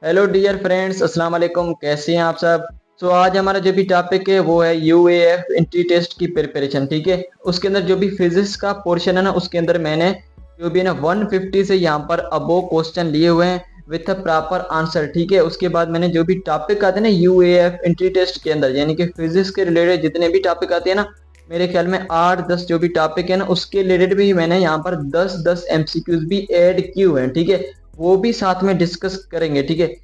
Hello dear friends, अस्सलाम वालेकुम। कैसे हैं आप सब। आज हमारा जो भी टॉपिक है वो है यूएएफ एंट्री टेस्ट की प्रिपरेशन। ठीक है, उसके अंदर जो भी फिजिक्स का पोर्शन है ना, उसके अंदर मैंने जो भी है ना 150 से यहाँ पर अबो क्वेश्चन लिए हुए हैं विथ अ प्रॉपर आंसर। ठीक है, उसके बाद मैंने जो भी टॉपिक आते हैं ना यूएएफ एंट्री टेस्ट के अंदर, यानी कि फिजिक्स के रिलेटेड जितने भी टॉपिक आते हैं ना, मेरे ख्याल में 8-10 जो भी टॉपिक है ना, उसके रिलेटेड भी मैंने यहाँ पर 10-10 एमसीक्यूज भी ऐड किए हुए हैं। ठीक है, वो भी साथ में डिस्कस करेंगे। ठीक है,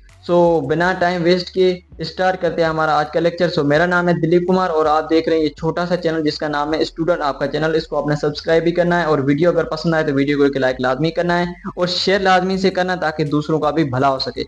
बिना टाइम वेस्ट किए स्टार्ट करते हैं हमारा आज का लेक्चर। मेरा नाम है दिलीप कुमार और आप देख रहे हैं ये छोटा सा चैनल जिसका नाम है स्टूडेंट आपका चैनल। इसको आपने सब्सक्राइब भी करना है और वीडियो अगर पसंद आए तो वीडियो को लाइक लाजमी करना है और शेयर लाजमी से करना ताकि दूसरों का भी भला हो सके।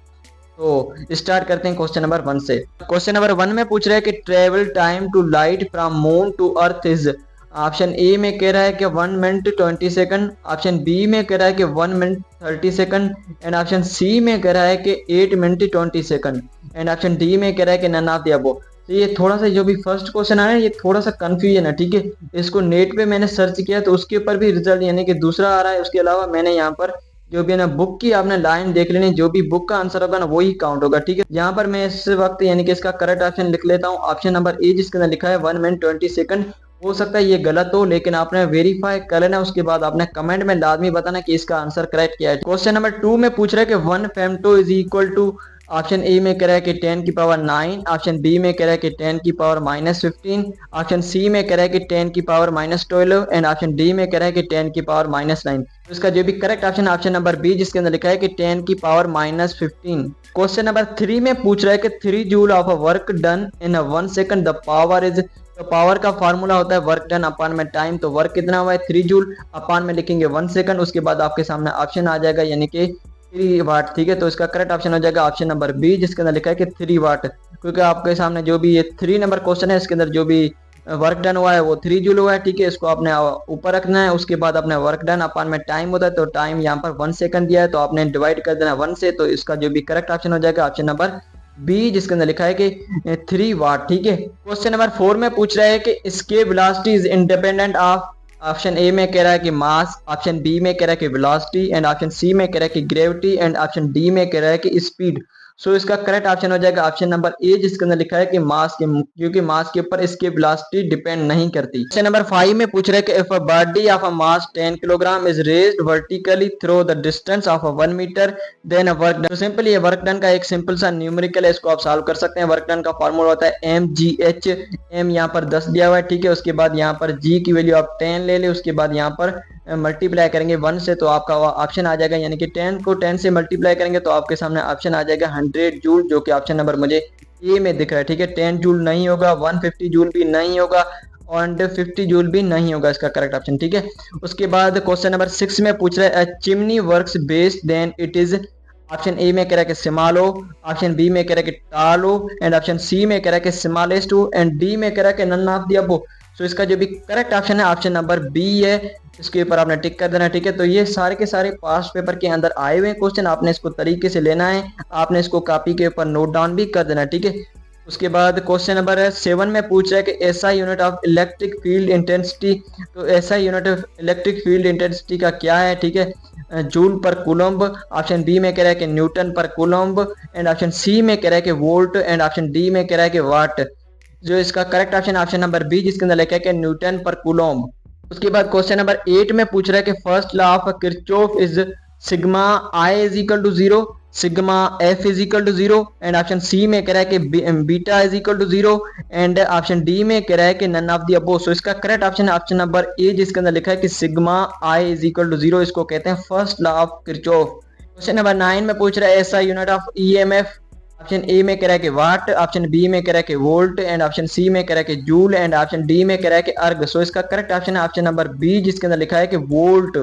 स्टार्ट करते हैं क्वेश्चन नंबर 1 से। क्वेश्चन नंबर 1 में पूछ रहा है कि travel time to light from moon to earth is. Option ए में कह रहा है कि 1 मिनट 20 सेकंड, ऑप्शन बी में कह रहा है कि 1 मिनट 30 सेकंड, एंड ऑप्शन सी में कह रहा है कि 8 minute 20 second, and option D में कह रहा है कि नन ऑफ द अबव। तो ये थोड़ा सा जो भी फर्स्ट क्वेश्चन आया ये थोड़ा सा कंफ्यूजन है। ठीक है, इसको नेट पे मैंने सर्च किया तो उसके ऊपर भी रिजल्ट यानी कि दूसरा आ रहा है। उसके अलावा मैंने यहाँ पर जो भी है ना बुक की आपने लाइन देख लेनी, जो भी बुक का आंसर होगा ना वही काउंट होगा। ठीक है, यहाँ पर मैं इस वक्त यानी कि इसका करेक्ट ऑप्शन लिख लेता हूँ। ऑप्शन नंबर ए जिसके अंदर लिखा है 1 मिनट 20 सेकंड। हो सकता है ये गलत हो, लेकिन आपने वेरीफाई कर लेना, उसके बाद आपने कमेंट में लाजमी बताना कि इसका आंसर करेक्ट क्या है। क्वेश्चन नंबर 2 में पूछ रहा है कि 1 femto is equal to. Option ए में कह रहा है कि 10 की पावर 9, ऑप्शन बी में कह रहा है कि 10 की पावर -15, ऑप्शन सी में कह रहा है कि 10 की पावर -12, एंड ऑप्शन डी में कह रहा है कि 10 की पावर -9। तो इसका जो भी करेक्ट ऑप्शन है ऑप्शन नंबर बी जिसके अंदर लिखा है कि 10 की पावर -15। क्वेश्चन नंबर 3 में पूछ रहा है कि 3 joule of a work done in 1 second the power is. तो पावर का फार्मूला होता है वर्क डन अपान में टाइम। तो वर्क कितना हुआ है 3 जूल, अपान में लिखेंगे 1 सेकंड, उसके बाद आपके सामने ऑप्शन आ जाएगा यानी कि 3 वाट। ठीक है, तो इसका करेक्ट ऑप्शन हो जाएगा ऑप्शन नंबर बी जिसके अंदर लिखा है कि 3 वाट, क्योंकि आपके सामने जो भी ये 3 नंबर क्वेश्चन है इसके अंदर जो भी वर्क डन हुआ है वो 3 जूल हुआ है। ठीक है, इसको आपने ऊपर रखना है, उसके बाद आपने वर्क डन अपान में टाइम होता है, तो टाइम यहाँ पर 1 सेकंड दिया है तो आपने डिवाइड कर देना 1 से। तो इसका जो भी करेक्ट ऑप्शन हो जाएगा ऑप्शन नंबर बी जिसके अंदर लिखा है कि 3 वाट। ठीक है, क्वेश्चन नंबर 4 में पूछ रहा है कि escape velocity is independent of. Option ए में कह रहा है कि मास, ऑप्शन बी में कह रहा है कि वेलोसिटी, एंड ऑप्शन सी में कह रहा है कि ग्रेविटी, एंड ऑप्शन डी में कह रहा है कि स्पीड। इसका करेक्ट ऑप्शन हो जाएगा ऑप्शन नंबर ए जिसके अंदर लिखा है कि मास के, क्योंकि मास के ऊपर इसकी वेलोसिटी डिपेंड नहीं करती। क्वेश्चन नंबर 5 में पूछ रहा है कि if a body of a mass 10 kilogram is raised vertically through the distance of 1 metre then a work done. तो सिंपल ये वर्क डन का एक सिंपल सा न्यूमेरिकल है, इसको आप सॉल्व कर सकते हैं। वर्क डन का फार्मूला होता है mgh। m यहाँ पर 10 दिया हुआ है। ठीक है, उसके बाद यहाँ पर g की वैल्यू आप 10 ले ले, उसके बाद यहाँ पर मल्टीप्लाई करेंगे 1 से तो आपका ऑप्शन आ जाएगा, यानी कि 10 को 10 से मल्टीप्लाई करेंगे तो आपके सामने ऑप्शन आ जाएगा 100 जूल, जो कि ऑप्शन नंबर मुझे ए में दिख रहा है। ठीक है, 10 जूल नहीं होगा, 150 जूल भी नहीं होगा और 50 जूल भी नहीं होगा इसका करेक्ट ऑप्शन। ठीक है, उसके बाद क्वेश्चन नंबर 6 में पूछ रहा है chimney works best then it is. Option ए में कह रहा है कि स्मॉलो, ऑप्शन बी में कह रहा है कि टालो, एंड ऑप्शन सी में कह रहा है कि स्मॉलेस्ट, एंड डी में कह रहा है कि नन ऑफ द अबव। इसका जो भी करेक्ट ऑप्शन है ऑप्शन नंबर बी है, इसके ऊपर आपने टिक कर देना। ठीक है, तो ये सारे के सारे पास्ट पेपर के अंदर आए हुए क्वेश्चन, आपने इसको तरीके से लेना है, आपने इसको कॉपी के ऊपर नोट डाउन भी कर देना। ठीक है, उसके बाद क्वेश्चन नंबर 7 में पूछ रहा है कि ऐसा unit of electric field intensity. तो ऐसा unit of electric field intensity का क्या है। ठीक है, जूल पर कूलम्ब, ऑप्शन बी में कह रहा है कि न्यूटन पर कूलम्ब, एंड ऑप्शन सी में कह रहा है कि वोल्ट, एंड ऑप्शन डी में कह रहा है कि वाट। जो इसका correct option option number B जिसके अंदर लिखा है कि न्यूटन पर कूलम्ब। उसके बाद क्वेश्चन नंबर 8 में पूछ रहा है कि first law of Kirchhoff is sigma I is equal to 0, sigma F is equal to 0, and option सी में कह रहा है कि beta is equal to 0, and option D में कह रहा है कि नन ऑफ द अबव। इसका करेक्ट ऑप्शन है ऑप्शन नंबर ए जिसके अंदर लिखा है कि sigma I is equal to 0, इसको कहते हैं first law of Kirchhoff. Question number 9 में पूछ रहा है ऐसा unit of EMF. Option A में कह रहा है कि वाट, ऑप्शन बी में कह रहा है कि वोल्ट, एंड ऑप्शन सी में कह रहा है कि जूल, एंड ऑप्शन डी में कह रहा है कि अर्ग। इसका करेक्ट ऑप्शन है ऑप्शन नंबर बी जिसके अंदर लिखा है कि वोल्ट।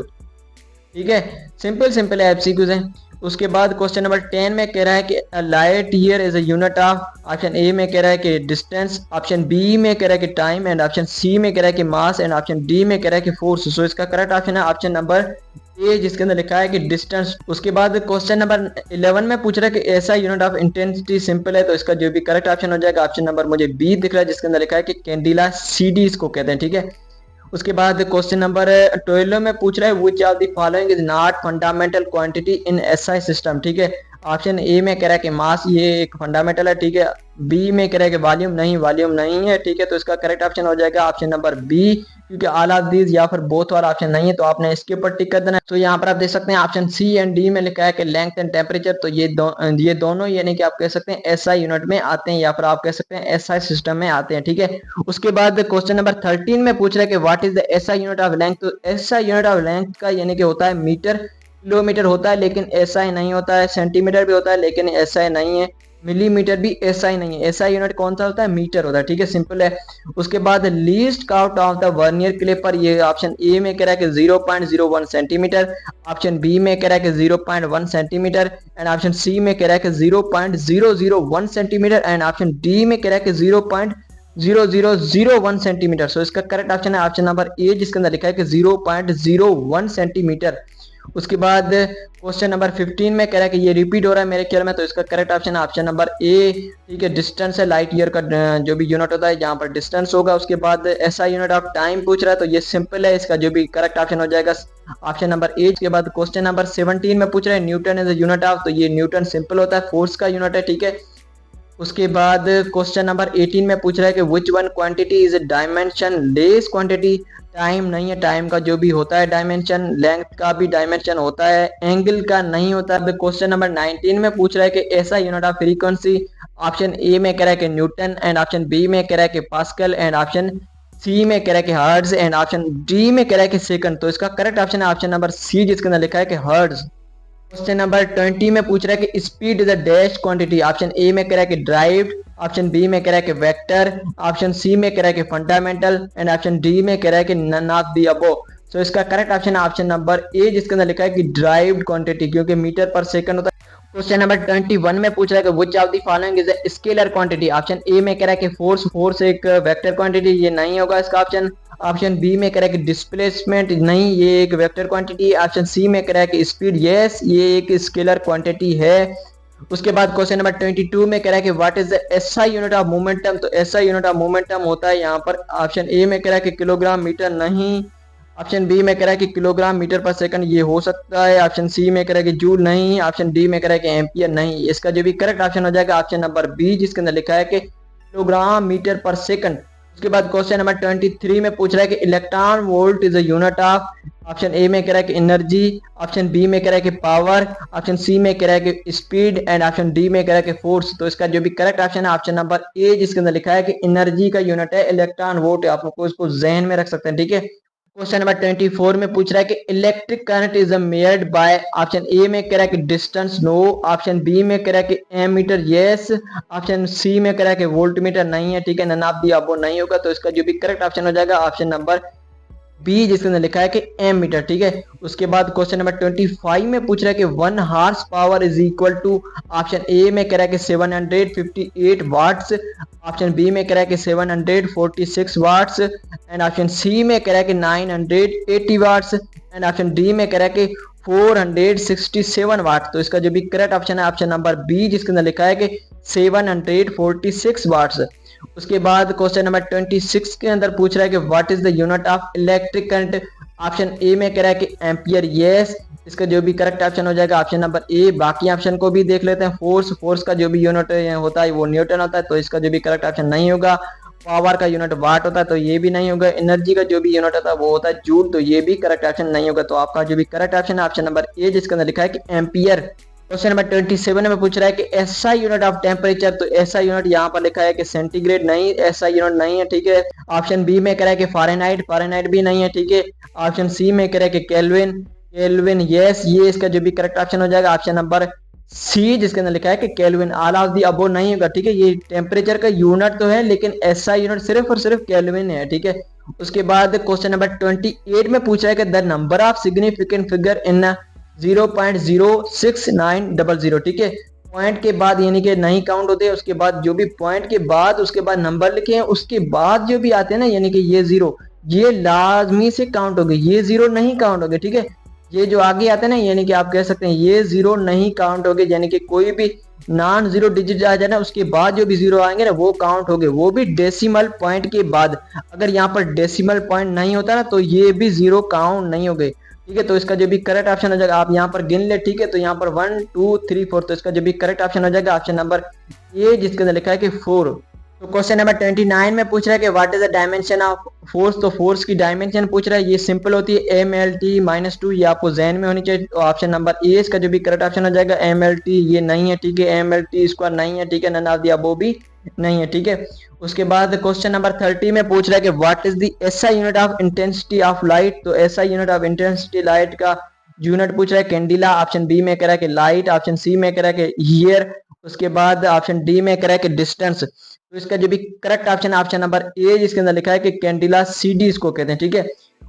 ठीक है, सिंपल सिंपल एमसीक्यूज हैं। उसके बाद क्वेश्चन नंबर 10 में कह रहा है कि light year is a unit of. Option ए में कह रहा है कि डिस्टेंस, ऑप्शन बी में कह रहा है कि टाइम, एंड ऑप्शन सी में कह रहा है कि मास, एंड ऑप्शन डी में कह रहा है कि फोर्स। इसका करेक्ट ऑप्शन है ऑप्शन नंबर ए जिसके अंदर लिखा है कि डिस्टेंस। उसके बाद क्वेश्चन नंबर 11 में पूछ रहा है कि ऐसा यूनिट ऑफ इंटेंसिटी सिंपल है, तो इसका जो भी करेक्ट ऑप्शन हो जाएगा ऑप्शन नंबर मुझे बी दिख रहा है जिसके अंदर लिखा है कि कैंडिला CD इसको कहते हैं। ठीक है, उसके बाद क्वेश्चन नंबर 12 में पूछ रहा है which of the following is not fundamental quantity in SI system. ठीक है, ऑप्शन ए में कह रहा है कि मास, ये एक फंडामेंटल है, ठीक है। बी में कह रहा है कि वॉल्यूम, नहीं वॉल्यूम नहीं है, ठीक है। तो इसका करेक्ट ऑप्शन हो जाएगा ऑप्शन नंबर बी, क्योंकि ऑल ऑफ दीज या फिर बोथ वाला ऑप्शन नहीं है, तो आपने इसके ऊपर टिक कर देना। तो यहाँ पर आप देख सकते हैं ऑप्शन सी एंड डी में लिखा है कि लेंथ एंड टेम्परेचर, तो ये दोनों यानी कि आप कह सकते हैं एसआई यूनिट में आते हैं, या फिर आप कह सकते हैं एसआई सिस्टम में आते हैं, ठीक है। उसके बाद क्वेश्चन नंबर 13 में पूछ रहा है कि what is the SI unit of length. तो एसआई यूनिट ऑफ लेंथ का यानी कि होता है मीटर, किलोमीटर होता है लेकिन एसआई नहीं होता है, सेंटीमीटर भी होता है लेकिन एसआई नहीं है, मिलीमीटर भी एसआई नहीं है। एसआई यूनिट कौन सा होता है, मीटर होता है, ठीक है, सिंपल है। उसके बाद least count of the vernier clipper, ये ऑप्शन ए में कह रहा है कि 0.01 सेंटीमीटर, ऑप्शन बी में कह रहा है कि 0.1 सेंटीमीटर, एंड ऑप्शन सी में कह रहा है कि 0.001 सेंटीमीटर, एंड ऑप्शन डी में कह रहा है कि 0.0001 सेंटीमीटर। सो इसका करेक्ट ऑप्शन है ऑप्शन नंबर ए, जिसके अंदर लिखा है कि 0.01 सेंटीमीटर। उसके बाद क्वेश्चन नंबर 15 में कह रहा है कि ये रिपीट हो रहा है मेरे ख्याल में, तो इसका करेक्ट ऑप्शन है ऑप्शन नंबर ए, ठीक है। डिस्टेंस है, लाइट ईयर का जो भी यूनिट होता है जहाँ पर डिस्टेंस होगा। उसके बाद ऐसा यूनिट ऑफ टाइम पूछ रहा है, तो ये सिंपल है, इसका जो भी करेक्ट ऑप्शन हो जाएगा ऑप्शन नंबर ए। उसके बाद क्वेश्चन नंबर 17 में पूछ रहा है न्यूटन इज यूनिट ऑफ, तो ये न्यूटन सिंपल होता है, फोर्स का यूनिट है, ठीक है। उसके बाद क्वेश्चन नंबर 18 में पूछ रहा है कि which one quantity is dimension less quantity. Time नहीं है, टाइम का जो भी होता है डायमेंशन, लेंथ का भी डायमेंशन होता है, एंगल का नहीं होता है। क्वेश्चन नंबर 19 में पूछ रहा है कि ऐसा unit of frequency, option A में कह रहा है कि न्यूटन, एंड ऑप्शन बी में कह रहा है कि पास्कल, एंड ऑप्शन सी में कह रहा है कि हर्ट्ज, एंड ऑप्शन डी में कह रहा है कि सेकंड। तो इसका करेक्ट ऑप्शन है ऑप्शन नंबर सी, जिसके अंदर लिखा है कि हर्ट्ज। क्वेश्चन नंबर 20 में पूछ रहा है कि speed is a dash quantity, option A में कह रहा है कि ड्राइव, ऑप्शन बी में कह रहा है कि वेक्टर, ऑप्शन सी में कह रहा है कि फंडामेंटल, एंड ऑप्शन डी में कह रहा है कि नन ऑफ द अबव। सो इसका करेक्ट ऑप्शन है ऑप्शन नंबर ए, जिसके अंदर लिखा है कि ड्राइव्ड क्वांटिटी, क्योंकि मीटर पर सेकंड होता है। क्वेश्चन नंबर 21 में पूछ रहा है कि which of the following is a scalar quantity, option A में कह रहा है कि फोर्स, फोर्स एक वेक्टर क्वांटिटी, ये नहीं होगा इसका ऑप्शन। ऑप्शन बी में कह रहा है कि डिस्प्लेसमेंट, नहीं ये एक वेक्टर क्वांटिटी। ऑप्शन सी में कह रहा है कि स्पीड, यस ये एक स्केलर क्वांटिटी है। उसके बाद क्वेश्चन नंबर 22 में कह रहा है कि what is the SI unit of momentum, तो एसआई यूनिट ऑफ मोमेंटम होता है यहाँ पर ऑप्शन ए में कह रहा है कि किलोग्राम मीटर, नहीं। ऑप्शन बी में कह रहा है कि किलोग्राम मीटर पर सेकंड, ये हो सकता है। ऑप्शन सी में कह रहा है कि जूल, नहीं। ऑप्शन डी में कह रहा है कि एम्पियर, नहीं। इसका जो भी करेक्ट ऑप्शन हो जाएगा ऑप्शन नंबर बी, जिसके अंदर लिखा है कि किलोग्राम मीटर पर सेकंड। उसके बाद क्वेश्चन नंबर 23 में पूछ रहा है कि electron volt is a unit of, option ए में कह रहा है कि एनर्जी, ऑप्शन बी में कह रहा है कि पावर, ऑप्शन सी में कह रहा है कि स्पीड, एंड ऑप्शन डी में कह रहा है कि फोर्स। तो इसका जो भी करेक्ट ऑप्शन है ऑप्शन नंबर ए, जिसके अंदर लिखा है कि एनर्जी का यूनिट है इलेक्ट्रॉन वोल्ट। आप लोग को इसको जहन में रख सकते हैं, ठीक है। क्वेश्चन नंबर 24 में पूछ रहा है कि electric current is measured by, option ए में कह रहा है कि डिस्टेंस, नो। ऑप्शन बी में कह रहा है कि एमीटर, यस। ऑप्शन सी में कह रहा है कि वोल्ट मीटर, नहीं है, ठीक है। नन ऑफ द अबव नहीं होगा, तो इसका जो भी करेक्ट ऑप्शन हो जाएगा ऑप्शन नंबर बी, जिसके अंदर लिखा है कि एम मीटर, ठीक है। उसके बाद क्वेश्चन नंबर 25 में पूछ रहा है कि 1 horsepower is equal to, option ए में कह रहा है कि 758 वाट्स, ऑप्शन बी में कह रहा है कि 746 वाट्स, एंड ऑप्शन सी में कह रहा है कि 980 वाट्स, एंड ऑप्शन डी में कह रहा है कि 467 वाट। तो इसका जो भी करेक्ट ऑप्शन है ऑप्शन नंबर बी, जिसके अंदर लिखा है कि 746 वाट्स। उसके बाद क्वेश्चन नंबर 26 के अंदर पूछ रहा है कि what is the unit of electric current, option A में कह रहा है कि एम्पियर, यस। इसका जो भी करेक्ट ऑप्शन हो जाएगा ऑप्शन नंबर ए। बाकी ऑप्शन को भी देख लेते हैं। फोर्स, फोर्स का जो भी यूनिट होता है वो न्यूटन होता है, तो इसका जो भी करेक्ट ऑप्शन नहीं होगा। पावर का यूनिट वाट होता है, तो ये भी नहीं होगा। एनर्जी का जो भी यूनिट होता है वो होता है जूल, तो ये भी करेक्ट ऑप्शन नहीं होगा। तो आपका जो भी करेक्ट ऑप्शन है ऑप्शन नंबर ए, जिसके अंदर लिखा है कि एम्पियर। क्वेश्चन नंबर 27 में पूछ रहा है कि ऐसा यूनिट ऑफ टेम्परेचर, तो ऐसा यूनिट यहाँ पर लिखा है कि सेंटीग्रेड, नहीं ऐसा यूनिट नहीं है, ठीक है। ऑप्शन बी में कह रहा है कि फारेनहाइट, फारेनहाइट भी नहीं है, ठीक है। ऑप्शन सी में कह रहा है कि केल्विन, केल्विन, यस ये इसका जो भी करेक्ट ऑप्शन हो जाएगा ऑप्शन नंबर सी, जिसके अंदर लिखा है कि kelvin. All of the above नहीं होगा, ठीक है। ये टेम्परेचर का यूनिट तो है, लेकिन ऐसा यूनिट सिर्फ और सिर्फ केल्विन है, ठीक है। उसके बाद क्वेश्चन नंबर 28 में पूछ रहा है कि the number of significant figure in 0.06900, ठीक है। पॉइंट के बाद यानी कि नहीं काउंट होते, उसके बाद जो भी पॉइंट के बाद उसके बाद नंबर लिखे हैं उसके बाद जो भी आते हैं ना, यानी कि ये जीरो, ये लाजमी से काउंट हो गए, ये जीरो नहीं काउंट हो गए, ठीक है। ये जो आगे आते हैं ना, यानी कि आप कह सकते हैं ये जीरो नहीं काउंट हो गए, यानी कि कोई भी नॉन जीरो डिजिट आ जाए ना उसके बाद जो भी जीरो आएंगे ना वो काउंट हो गए, वो भी डेसिमल पॉइंट के बाद। अगर यहाँ पर डेसिमल पॉइंट नहीं होता ना तो ये भी जीरो काउंट नहीं हो गए। ठीक है। तो इसका जो भी करेक्ट ऑप्शन हो जाएगा, आप यहाँ पर गिन ले, ठीक है। तो यहाँ पर 1 2 3 4, तो इसका जो भी करेक्ट ऑप्शन हो जाएगा ऑप्शन नंबर ए, जिसके अंदर लिखा है कि 4। तो क्वेश्चन नंबर 29 में पूछ रहा है कि what is the dimension of force. तो फोर्स की डायमेंशन पूछ रहा है, ये सिंपल होती है MLT-2, ये आपको जहन में होनी चाहिए। तो ऑप्शन नंबर ए इसका जो भी करेक्ट ऑप्शन हो जाएगा। MLT ये नहीं है, ठीक है। MLT² नहीं है, ठीक है। नन ऑफ द अबव भी नहीं है, ठीक है। उसके बाद क्वेश्चन नंबर 30 में पूछ रहा है कि what is the SI unit of intensity of light. तो SI unit of intensity light का यूनिट पूछ रहा है कैंडिला, ऑप्शन बी में कह रहा है कि लाइट, ऑप्शन सी में कह रहा है कि ईयर, उसके बाद ऑप्शन डी में कह रहा है कि डिस्टेंस। तो इसका जो भी करेक्ट ऑप्शन है ऑप्शन नंबर ए, जिसके अंदर लिखा है कि कैंडिला CD इसको कहते हैं, ठीक है।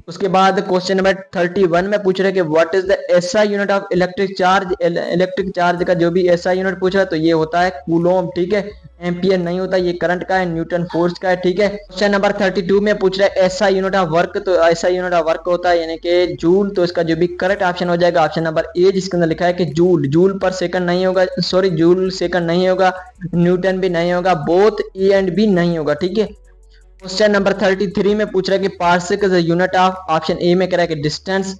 उसके बाद क्वेश्चन नंबर 31 में पूछ रहे हैं कि what is the SI unit of electric charge. Electric charge का जो भी SI यूनिट पूछ रहा है तो ये होता है कूलोम, ठीक है। एम्पियर नहीं होता, ये करंट का है, न्यूटन फोर्स का है, ठीक है। क्वेश्चन नंबर 32 में पूछ रहा है SI यूनिट ऑफ वर्क। तो SI यूनिट ऑफ वर्क होता है यानी कि जूल। तो इसका जो भी करेक्ट ऑप्शन हो जाएगा ऑप्शन नंबर ए, जिसके अंदर लिखा है कि जूल। जूल पर सेकंड नहीं होगा, सॉरी जूल सेकंड नहीं होगा, न्यूटन भी नहीं होगा, बोथ ए एंड बी नहीं होगा, ठीक है। क्वेश्चन नंबर 33 में पूछ रहा है कि parsec is the unit of, option ए में कह रहा है कि डिस्टेंस,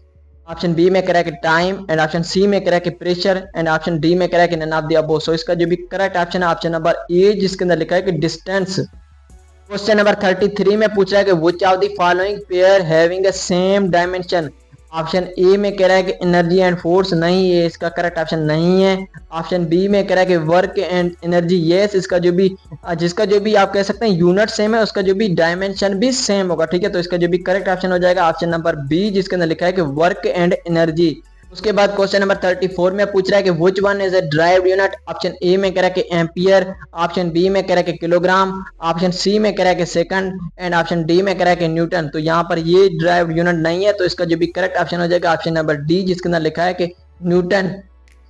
ऑप्शन बी में कह रहा है कि टाइम, एंड ऑप्शन सी में कह रहा है कि प्रेशर, एंड ऑप्शन डी में कह रहा है कि नन ऑफ द अबव। सो इसका जो भी करेक्ट ऑप्शन है ऑप्शन नंबर ए, जिसके अंदर लिखा है कि डिस्टेंस। क्वेश्चन नंबर 33 में पूछ रहा है कि which of the following pair having a same dimension. Option A में कह रहा है कि एनर्जी एंड फोर्स, नहीं ये इसका करेक्ट ऑप्शन नहीं है। ऑप्शन बी में कह रहा है कि वर्क एंड एनर्जी, यस इसका जो भी जिसका जो भी आप कह सकते हैं यूनिट सेम है, उसका जो भी डायमेंशन भी सेम होगा, ठीक है। तो इसका जो भी करेक्ट ऑप्शन हो जाएगा ऑप्शन नंबर बी, जिसके अंदर लिखा है कि वर्क एंड एनर्जी। उसके बाद क्वेश्चन नंबर 34 में पूछ रहा है कि which one is a derived unit. Option A में कह रहा है कि एम्पियर, ऑप्शन बी में कह रहा है कि किलोग्राम, ऑप्शन सी में कह रहा है कि सेकंड, एंड ऑप्शन डी में कह रहा है कि न्यूटन। तो यहाँ पर ये ड्राइव्ड यूनिट नहीं है, तो इसका जो भी करेक्ट ऑप्शन हो जाएगा ऑप्शन नंबर डी, जिसके अंदर लिखा है कि न्यूटन।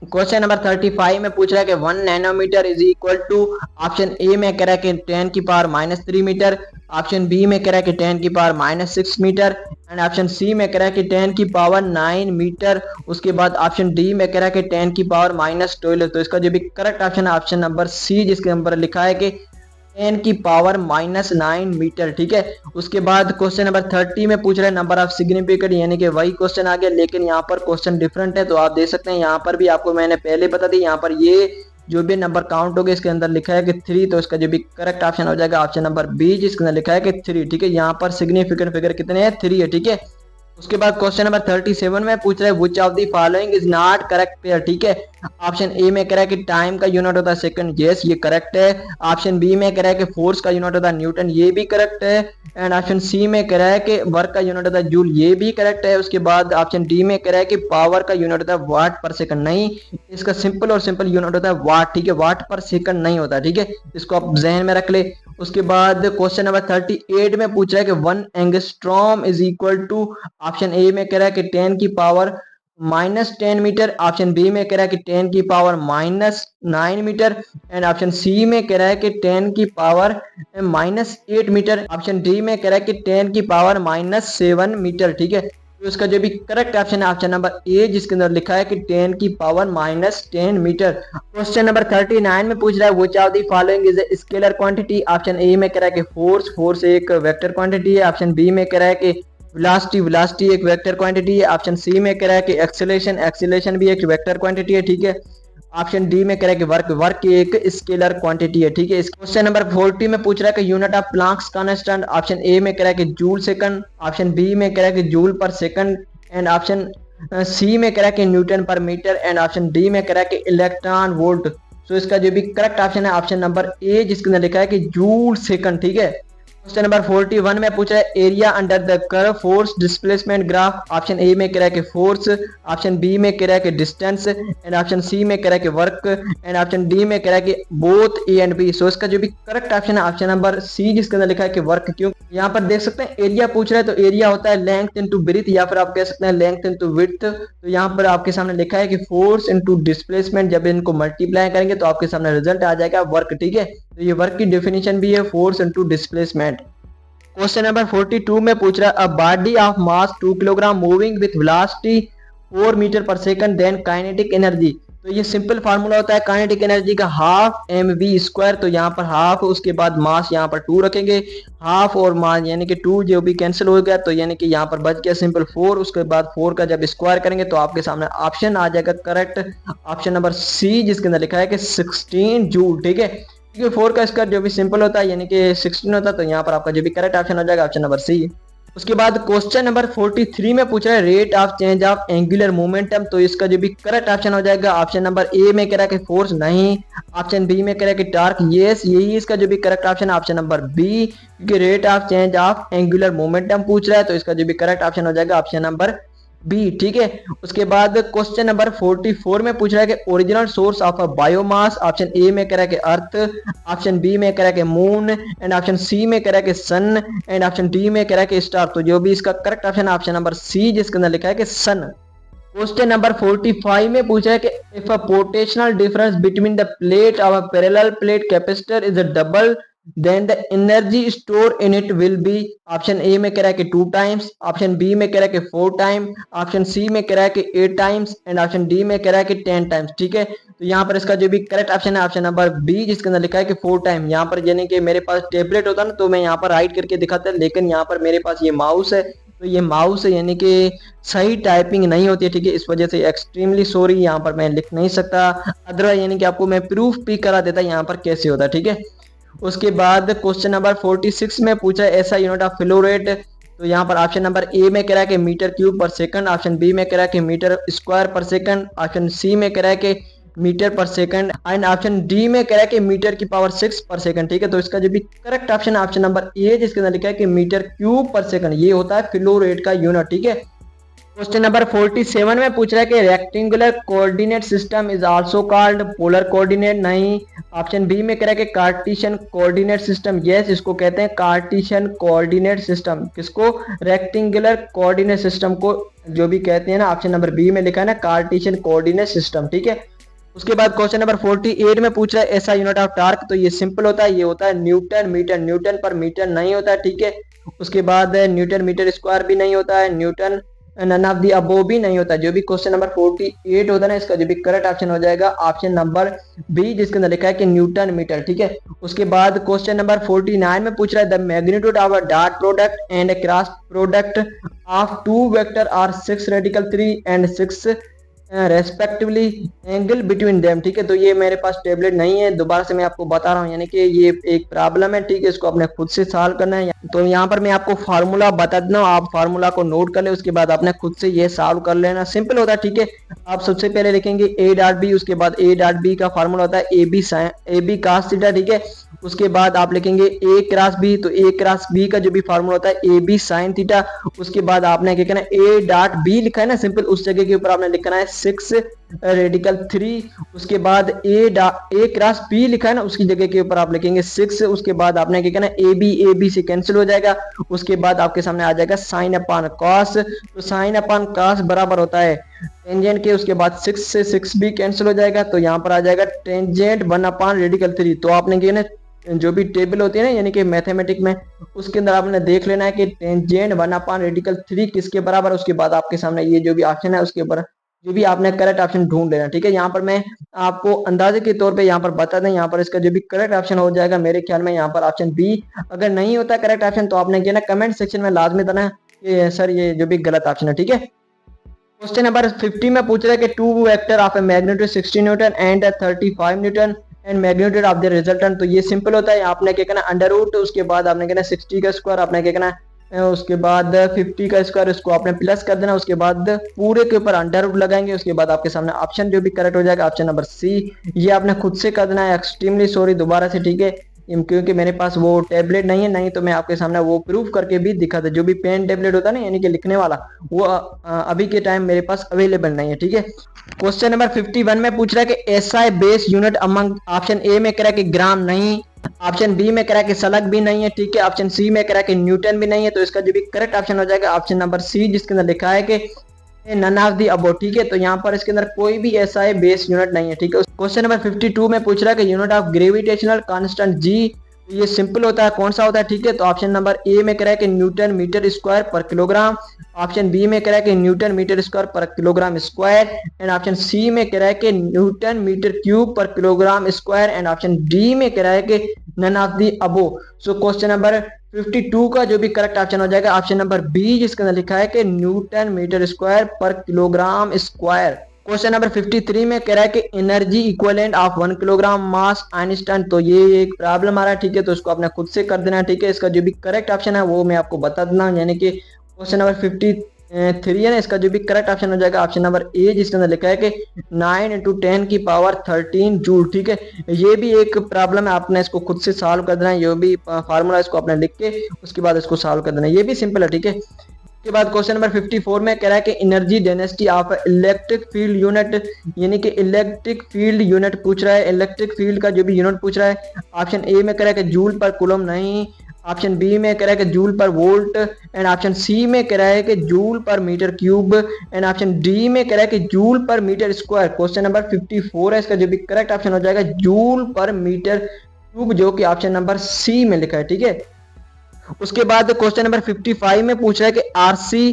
क्वेश्चन नंबर 35 में पूछ रहा है कि 1 nanometre is equal to, option ए में कह रहा है कि 10 की पावर -3 मीटर, ऑप्शन बी में कह रहा है कि 10 की पावर -6 मीटर, एंड ऑप्शन सी में कह रहा है कि 10 की पावर 9 मीटर। उसके बाद ऑप्शन डी में कह रहा है कि 10 की पावर -12। तो इसका जो भी करेक्ट ऑप्शन है ऑप्शन नंबर सी, जिसके नंबर लिखा है कि 10 की पावर -9 मीटर, ठीक है। उसके बाद क्वेश्चन नंबर 30 में पूछ रहे हैं नंबर ऑफ सिग्निफिकेंट, यानी कि वही क्वेश्चन आ गया लेकिन यहाँ पर क्वेश्चन डिफरेंट है। तो आप देख सकते हैं यहाँ पर भी आपको मैंने पहले बता दी, यहाँ पर ये जो भी नंबर काउंट हो गए इसके अंदर लिखा है कि 3। तो इसका जो भी करेक्ट ऑप्शन हो जाएगा ऑप्शन नंबर बी, जिसके अंदर लिखा है कि 3, ठीक है। यहाँ पर सिग्निफिकेंट फिगर कितने हैं, 3 है, ठीक है। उसके बाद क्वेश्चन नंबर 37 में पूछ रहा है which of the following is not correct pair, ठीक है। ऑप्शन ए में कह रहा है कि टाइम का यूनिट होता है सेकंड, यस ये करेक्ट है। ऑप्शन बी में कह रहा है कि फोर्स का यूनिट होता है न्यूटन, ये भी करेक्ट है। एंड ऑप्शन सी में कह रहा है कि वर्क का यूनिट होता है जूल, ये भी करेक्ट है। उसके बाद ऑप्शन डी में कह रहा है कि पावर का यूनिट होता है वाट पर सेकंड, नहीं इसका सिंपल और सिंपल यूनिट होता है वाट, ठीक है। वाट पर सेकंड नहीं होता, ठीक है, इसको आप जहन में रख ले। उसके बाद क्वेश्चन नंबर 38 में पूछ रहा है कि 1 angstrom is equal to, option ए में कह रहा है कि 10 की पावर -10 मीटर, ऑप्शन बी में कह रहा है कि 10 की पावर -9 मीटर, एंड ऑप्शन सी में कह रहा है कि 10 की पावर -8 मीटर, ऑप्शन डी में कह रहा है कि 10 की पावर -7 मीटर, ठीक है। तो इसका जो भी करेक्ट ऑप्शन है ऑप्शन नंबर ए, जिसके अंदर लिखा है कि 10 की पावर -10 मीटर। क्वेश्चन नंबर 39 में पूछ रहा है which of the following is a scalar quantity. Option A में कह रहा है कि फोर्स एक वेक्टर क्वांटिटी है, ऑप्शन बी में कह रहा है कि वेलोसिटी एक वेक्टर क्वांटिटी है, ऑप्शन सी में कह रहा है कि एक्सेलरेशन भी एक वेक्टर क्वांटिटी है, ठीक है। ऑप्शन डी में कह रहा है कि वर्क एक स्केलर क्वांटिटी है, ठीक है। क्वेश्चन नंबर 40 में पूछ रहा है कि unit of Planck's constant, option A में कह रहा है कि जूल सेकंड, ऑप्शन बी में कह रहा है कि जूल पर सेकंड, एंड ऑप्शन सी में कह रहा है कि न्यूटन पर मीटर, एंड ऑप्शन डी में कह रहा है कि इलेक्ट्रॉन वोल्ट। सो इसका जो भी करेक्ट ऑप्शन है ऑप्शन नंबर ए, जिसके अंदर लिखा है कि जूल सेकंड, ठीक है। क्वेश्चन नंबर 41 में पूछ रहा है area under the curve force displacement graph, option A में कह रहा है कि फोर्स, ऑप्शन बी में कह रहा है कि डिस्टेंस, एंड ऑप्शन सी में कह रहा है कि वर्क, एंड ऑप्शन डी में कह रहा है कि बोथ ए एंड बी। सो इसका जो भी करेक्ट ऑप्शन है ऑप्शन नंबर सी, जिसके अंदर लिखा है कि वर्क। क्यों यहाँ पर देख सकते हैं एरिया पूछ रहा है, तो एरिया होता है लेंथ इनटू ब्रीथ, या फिर आप कह सकते हैं लेंथ इनटू विड्थ। तो यहाँ पर आपके सामने लिखा है कि फोर्स इनटू डिस्प्लेसमेंट, जब इनको मल्टीप्लाई करेंगे तो आपके सामने रिजल्ट आ जाएगा वर्क, ठीक है। तो ये वर्क की डेफिनेशन भी है force into displacement. Question number 42 में पूछ रहा है a body of mass 2 kilogram moving with velocity 4 metre पर सेकंड देन काइनेटिक एनर्जी। तो ये सिंपल फार्मूला होता है काइनेटिक एनर्जी का हाफ mv²। तो यहाँ पर हाफ, उसके बाद मास यहाँ पर 2 रखेंगे, हाफ और मास यानी कि 2 जो भी कैंसिल हो गया, तो यानी कि यहाँ पर बच गया सिंपल 4। उसके बाद 4 का जब स्क्वायर करेंगे तो आपके सामने ऑप्शन आ जाएगा करेक्ट, ऑप्शन नंबर सी, जिसके अंदर लिखा है कि 16 जूल। ठीक है, क्योंकि 4 का स्क्वायर जो भी सिंपल होता है यानी कि 16 होता है, तो यहाँ पर आपका जो भी करेक्ट ऑप्शन हो जाएगा ऑप्शन नंबर सी। उसके बाद क्वेश्चन नंबर 43 में पूछ रहा है rate of change of angular momentum. तो इसका जो भी करेक्ट ऑप्शन हो जाएगा ऑप्शन नंबर ए में कह रहा है कि फोर्स नहीं, ऑप्शन बी में कह रहा है कि टार्क यस, यही इसका जो भी करेक्ट ऑप्शन है ऑप्शन नंबर बी, क्योंकि rate of change of angular momentum पूछ रहा है, तो इसका जो भी करेक्ट ऑप्शन हो जाएगा ऑप्शन नंबर बी। ठीक है, उसके बाद क्वेश्चन नंबर 44 में पूछ रहा है कि original source of a biomass. Option A में कह रहा है कि अर्थ, ऑप्शन बी में कह रहा है कि मून, एंड ऑप्शन सी में कह रहा है कि सन, एंड ऑप्शन डी में कह रहा है कि स्टार। तो जो भी इसका करेक्ट ऑप्शन है ऑप्शन नंबर सी, जिसके अंदर लिखा है कि सन। क्वेश्चन नंबर 45 में पूछा है कि if a potential difference between the plate of a parallel plate capacitor is a double then the energy store in it will be. Option ए में कह रहा है कि 2 टाइम्स, ऑप्शन बी में कह रहा है कि 4 टाइम, ऑप्शन सी में कह रहा है कि 8 टाइम्स, एंड ऑप्शन डी में कह रहा है कि 10 टाइम्स। ठीक है, तो यहाँ पर इसका जो भी करेक्ट ऑप्शन है ऑप्शन नंबर बी, जिसके अंदर लिखा है कि 4 टाइम। यहाँ पर यानी कि मेरे पास टेबलेट होता ना तो मैं यहाँ पर राइट करके दिखाता, लेकिन यहाँ पर मेरे पास ये माउस है, तो ये माउस है यानी कि सही टाइपिंग नहीं होती है। ठीक है, इस वजह से एक्सट्रीमली सॉरी, यहाँ पर मैं लिख नहीं सकता, अदरवाइज यानी कि आपको मैं प्रूफ भी करा देता यहाँ पर कैसे होता है। ठीक है, उसके बाद क्वेश्चन नंबर 46 में पूछा है ऐसा यूनिट ऑफ फ्लो रेट। तो यहाँ पर ऑप्शन नंबर ए में कह रहा है कि मीटर क्यूब पर सेकंड, ऑप्शन बी में कह रहा है कि मीटर स्क्वायर पर सेकंड, ऑप्शन सी में कह रहा है कि मीटर पर सेकंड, एंड ऑप्शन डी में कह रहा है कि मीटर की पावर 6 पर सेकंड। ठीक है, तो इसका जो भी करेक्ट ऑप्शन है ऑप्शन नंबर ए, जिसके अंदर लिखा है कि मीटर क्यूब पर सेकंड, ये होता है फ्लो रेट का यूनिट। ठीक है, क्वेश्चन नंबर 47 में पूछ रहा है कि rectangular coordinate system is also called polar coordinate. नहीं, ऑप्शन बी में कह रहा है कि कार्टेशियन कोऑर्डिनेट सिस्टम, यस इसको कहते हैं कार्टेशियन कोऑर्डिनेट सिस्टम। किसको? रेक्टेंगुलर कोऑर्डिनेट सिस्टम को जो भी कहते हैं ना, ऑप्शन नंबर बी में लिखा है ना कार्टेशियन कोऑर्डिनेट सिस्टम। ठीक है, उसके बाद क्वेश्चन नंबर 48 में पूछ रहा है ऐसा यूनिट ऑफ टार्क। तो ये सिंपल होता है, ये होता है न्यूटन मीटर, न्यूटन पर मीटर नहीं होता है। ठीक है, उसके बाद न्यूटन मीटर स्क्वायर भी नहीं होता है, newton none of the above भी नहीं होता। जो भी क्वेश्चन नंबर 48 होता है ना, इसका जो भी करेक्ट ऑप्शन हो जाएगा ऑप्शन नंबर बी, जिसके अंदर लिखा है कि न्यूटन मीटर। ठीक है, उसके बाद क्वेश्चन नंबर 49 में पूछ रहा है the magnitude of a dot product and cross product of two vector are 6 radical 3 and 6 respectively angle between them. ठीक है, तो ये मेरे पास टेबलेट नहीं है, दोबारा से मैं आपको बता रहा हूँ, यानी कि ये एक प्रॉब्लम है। ठीक है, इसको आपने खुद से सॉल्व करना है। तो यहाँ पर मैं आपको फार्मूला बता देता हूँ, आप फार्मूला को नोट कर ले, उसके बाद आपने खुद से ये सॉल्व कर लेना, सिंपल होता है। ठीक है, आप सबसे पहले लिखेंगे ए डॉट बी, उसके बाद ए डॉट बी का फार्मूला होता है ए बी cos थीटा। ठीक है, उसके बाद आप लिखेंगे ए क्रॉस बी, तो ए क्रॉस बी का जो भी फार्मूला होता है ए बी साइन थीटा। उसके बाद आपने क्या करना है, ए डॉट बी लिखा है ना सिंपल, उस जगह के ऊपर आपने लिखना है 6 रेडिकल 3। उसके बाद ए क्रॉस बी लिखा है ना, उसकी जगह के ऊपर आप लिखेंगे 6। उसके बाद आपने क्या करना है, ए बी से कैंसिल हो जाएगा। उसके बाद आपके सामने आ जाएगा साइन अपान कॉस, तो साइन अपान कॉस बराबर होता है टेंजेंट के, उसके बाद 6 से 6 भी कैंसिल हो जाएगा, तो यहाँ पर आ जाएगा टेंजेंट 1 अपान रेडिकल 3। तो आपने क्या ना जो भी टेबल होती है ना यानी कि मैथमेटिक में, उसके अंदर आपने देख लेना है कि टेंजेंट 1 अपान रेडिकल 3 किसके बराबर। उसके बाद आपके सामने ये जो भी ऑप्शन है उसके ऊपर जो भी आपने करेक्ट ऑप्शन ढूंढ लेना। ठीक है, यहाँ पर मैं आपको अंदाजे के तौर पे यहाँ पर बता दें, यहाँ पर इसका जो भी करेक्ट ऑप्शन हो जाएगा मेरे ख्याल में यहाँ पर ऑप्शन बी। अगर नहीं होता करेक्ट ऑप्शन तो आपने क्या ना कमेंट सेक्शन में लाजमी देना कि सर ये जो भी गलत ऑप्शन है। ठीक है, क्वेश्चन नंबर 50 में पूछ रहा है कि two vector of a magnitude 60 newton and 35 newton and magnitude of the resultant. तो ये सिंपल होता है, आपने क्या करना अंडर रूट, उसके बाद आपने कहना 60 का स्क्वायर, आपने क्या करना उसके बाद 50 का स्क्वायर, उसको आपने प्लस कर देना, उसके बाद पूरे के ऊपर अंडर रूट लगाएंगे। उसके बाद आपके सामने ऑप्शन जो भी करेक्ट हो जाएगा ऑप्शन नंबर सी, ये आपने खुद से कर देना है। एक्सट्रीमली सॉरी दोबारा से। ठीक है, क्योंकि मेरे पास वो टेबलेट नहीं है, नहीं तो मैं आपके सामने वो प्रूफ करके भी दिखा था। जो भी पेन टेबलेट होता है ना यानी कि लिखने वाला, वो अभी के टाइम मेरे पास अवेलेबल नहीं है। ठीक है, क्वेश्चन नंबर 51 में पूछ रहा है कि SI base unit among, option A में कह रहा है कि ग्राम नहीं, ऑप्शन बी में कह रहा है कि सलग भी नहीं है। ठीक है, ऑप्शन सी में कह रहा है कि न्यूटन भी नहीं है, तो इसका जो भी करेक्ट ऑप्शन हो जाएगा ऑप्शन नंबर सी, जिसके अंदर लिखा है कि नन ऑफ दी अबो। ठीक है, तो यहाँ पर इसके अंदर कोई भी ऐसा है बेस यूनिट नहीं है। ठीक है, क्वेश्चन नंबर 52 में पूछ रहा है कि यूनिट ऑफ ग्रेविटेशनल कांस्टेंट जी। ये सिंपल होता है, कौन सा होता है, ठीक है। तो ऑप्शन नंबर ए में कह रहा है कि न्यूटन मीटर स्क्वायर पर किलोग्राम, ऑप्शन बी में कह रहा है कि न्यूटन मीटर स्क्वायर पर किलोग्राम स्क्वायर, एंड ऑप्शन सी में कह रहा है कि न्यूटन मीटर क्यूब पर kilogram square, and option D में कह रहा है कि none of the above. So question number 52 का जो भी करेक्ट ऑप्शन हो जाएगा ऑप्शन नंबर बी, जिसके अंदर लिखा है कि न्यूटन मीटर स्क्वायर पर किलोग्राम स्क्वायर। क्वेश्चन नंबर 53 में कह रहा है कि energy equivalent of 1 kilogram mass Einstein. तो ये एक प्रॉब्लम आ रहा है, ठीक है, तो इसको आपने खुद से कर देना है, ठीक है। इसका जो भी करेक्ट ऑप्शन है वो मैं आपको बता देना, यानी कि क्वेश्चन नंबर 53 है ना, इसका जो भी करेक्ट ऑप्शन हो जाएगा ऑप्शन नंबर ए, जिसके अंदर लिखा है कि 9 × 10 की पावर 13 जूल, ठीक है। ये भी एक प्रॉब्लम है, आपने इसको खुद से सॉल्व कर देना है, ये भी फार्मूला इसको आपने लिख के उसके बाद इसको सॉल्व कर देना है, ये भी सिंपल है, ठीक है। के बाद क्वेश्चन नंबर 54 में कह रहा है कि energy density of electric field unit, यानी कि इलेक्ट्रिक फील्ड यूनिट पूछ रहा है, इलेक्ट्रिक फील्ड का जो भी यूनिट पूछ रहा है। ऑप्शन ए में कह रहा है कि जूल पर कूलम नहीं, ऑप्शन बी में कह रहा है कि जूल पर वोल्ट, एंड ऑप्शन सी में कह रहा है कि जूल पर metre cube, and option D में कह रहा है कि जूल पर मीटर स्क्वायर। क्वेश्चन नंबर 54 है, इसका जो भी करेक्ट ऑप्शन हो जाएगा जूल पर मीटर क्यूब, जो कि ऑप्शन नंबर सी में लिखा है, ठीक है। उसके बाद क्वेश्चन नंबर 55 में पूछ रहा है कि आरसी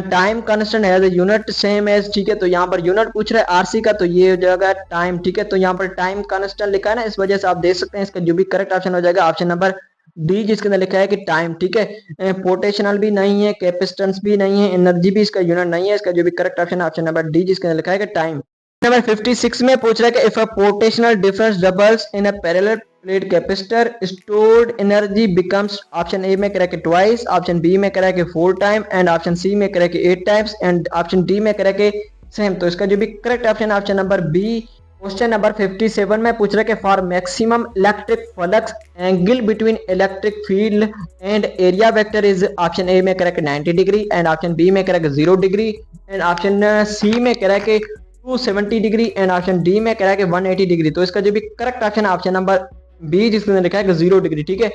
टाइम कांस्टेंट है यूनिट सेम एज, ठीक है। तो यहाँ पर यूनिट पूछ रहा है आरसी का, तो ये हो जाएगा टाइम, ठीक है। तो यहाँ पर टाइम कांस्टेंट लिखा है ना, इस वजह से आप देख सकते हैं इसका जो भी करेक्ट ऑप्शन हो जाएगा ऑप्शन नंबर डी, जिसके अंदर लिखा है कि टाइम, ठीक है। पोटेंशियल भी नहीं है, कैपेसिटेंस भी नहीं है, एनर्जी भी इसका यूनिट नहीं है, इसका जो भी करेक्ट ऑप्शन है ऑप्शन नंबर डी, जिसके अंदर लिखा है कि टाइम। नंबर 56 में पूछ रहा है कि if a potential difference doubles in a parallel plate capacitor stored energy becomes, option A में कह रहा है कि ट्वाइस, ऑप्शन बी में कह रहा है कि 4 टाइम, एंड ऑप्शन सी में कह रहा है कि 8 टाइम्स, एंड ऑप्शन डी में कह रहा है कि सेम। तो इसका जो भी करेक्ट ऑप्शन है option number B. Question number 57 में पूछ रहा है कि for maximum electric flux angle between electric field and area vector is, option ए में कह रहा है कि 90 डिग्री, एंड ऑप्शन बी में कह रहा है कि 0 डिग्री, एंड ऑप्शन सी में कह रहा है कि 270 डिग्री, एंड ऑप्शन डी में कह रहा है कि 180 डिग्री। तो इसका जो भी करेक्ट ऑप्शन है ऑप्शन नंबर बी, जिसमें लिखा है कि 0 डिग्री, ठीक है।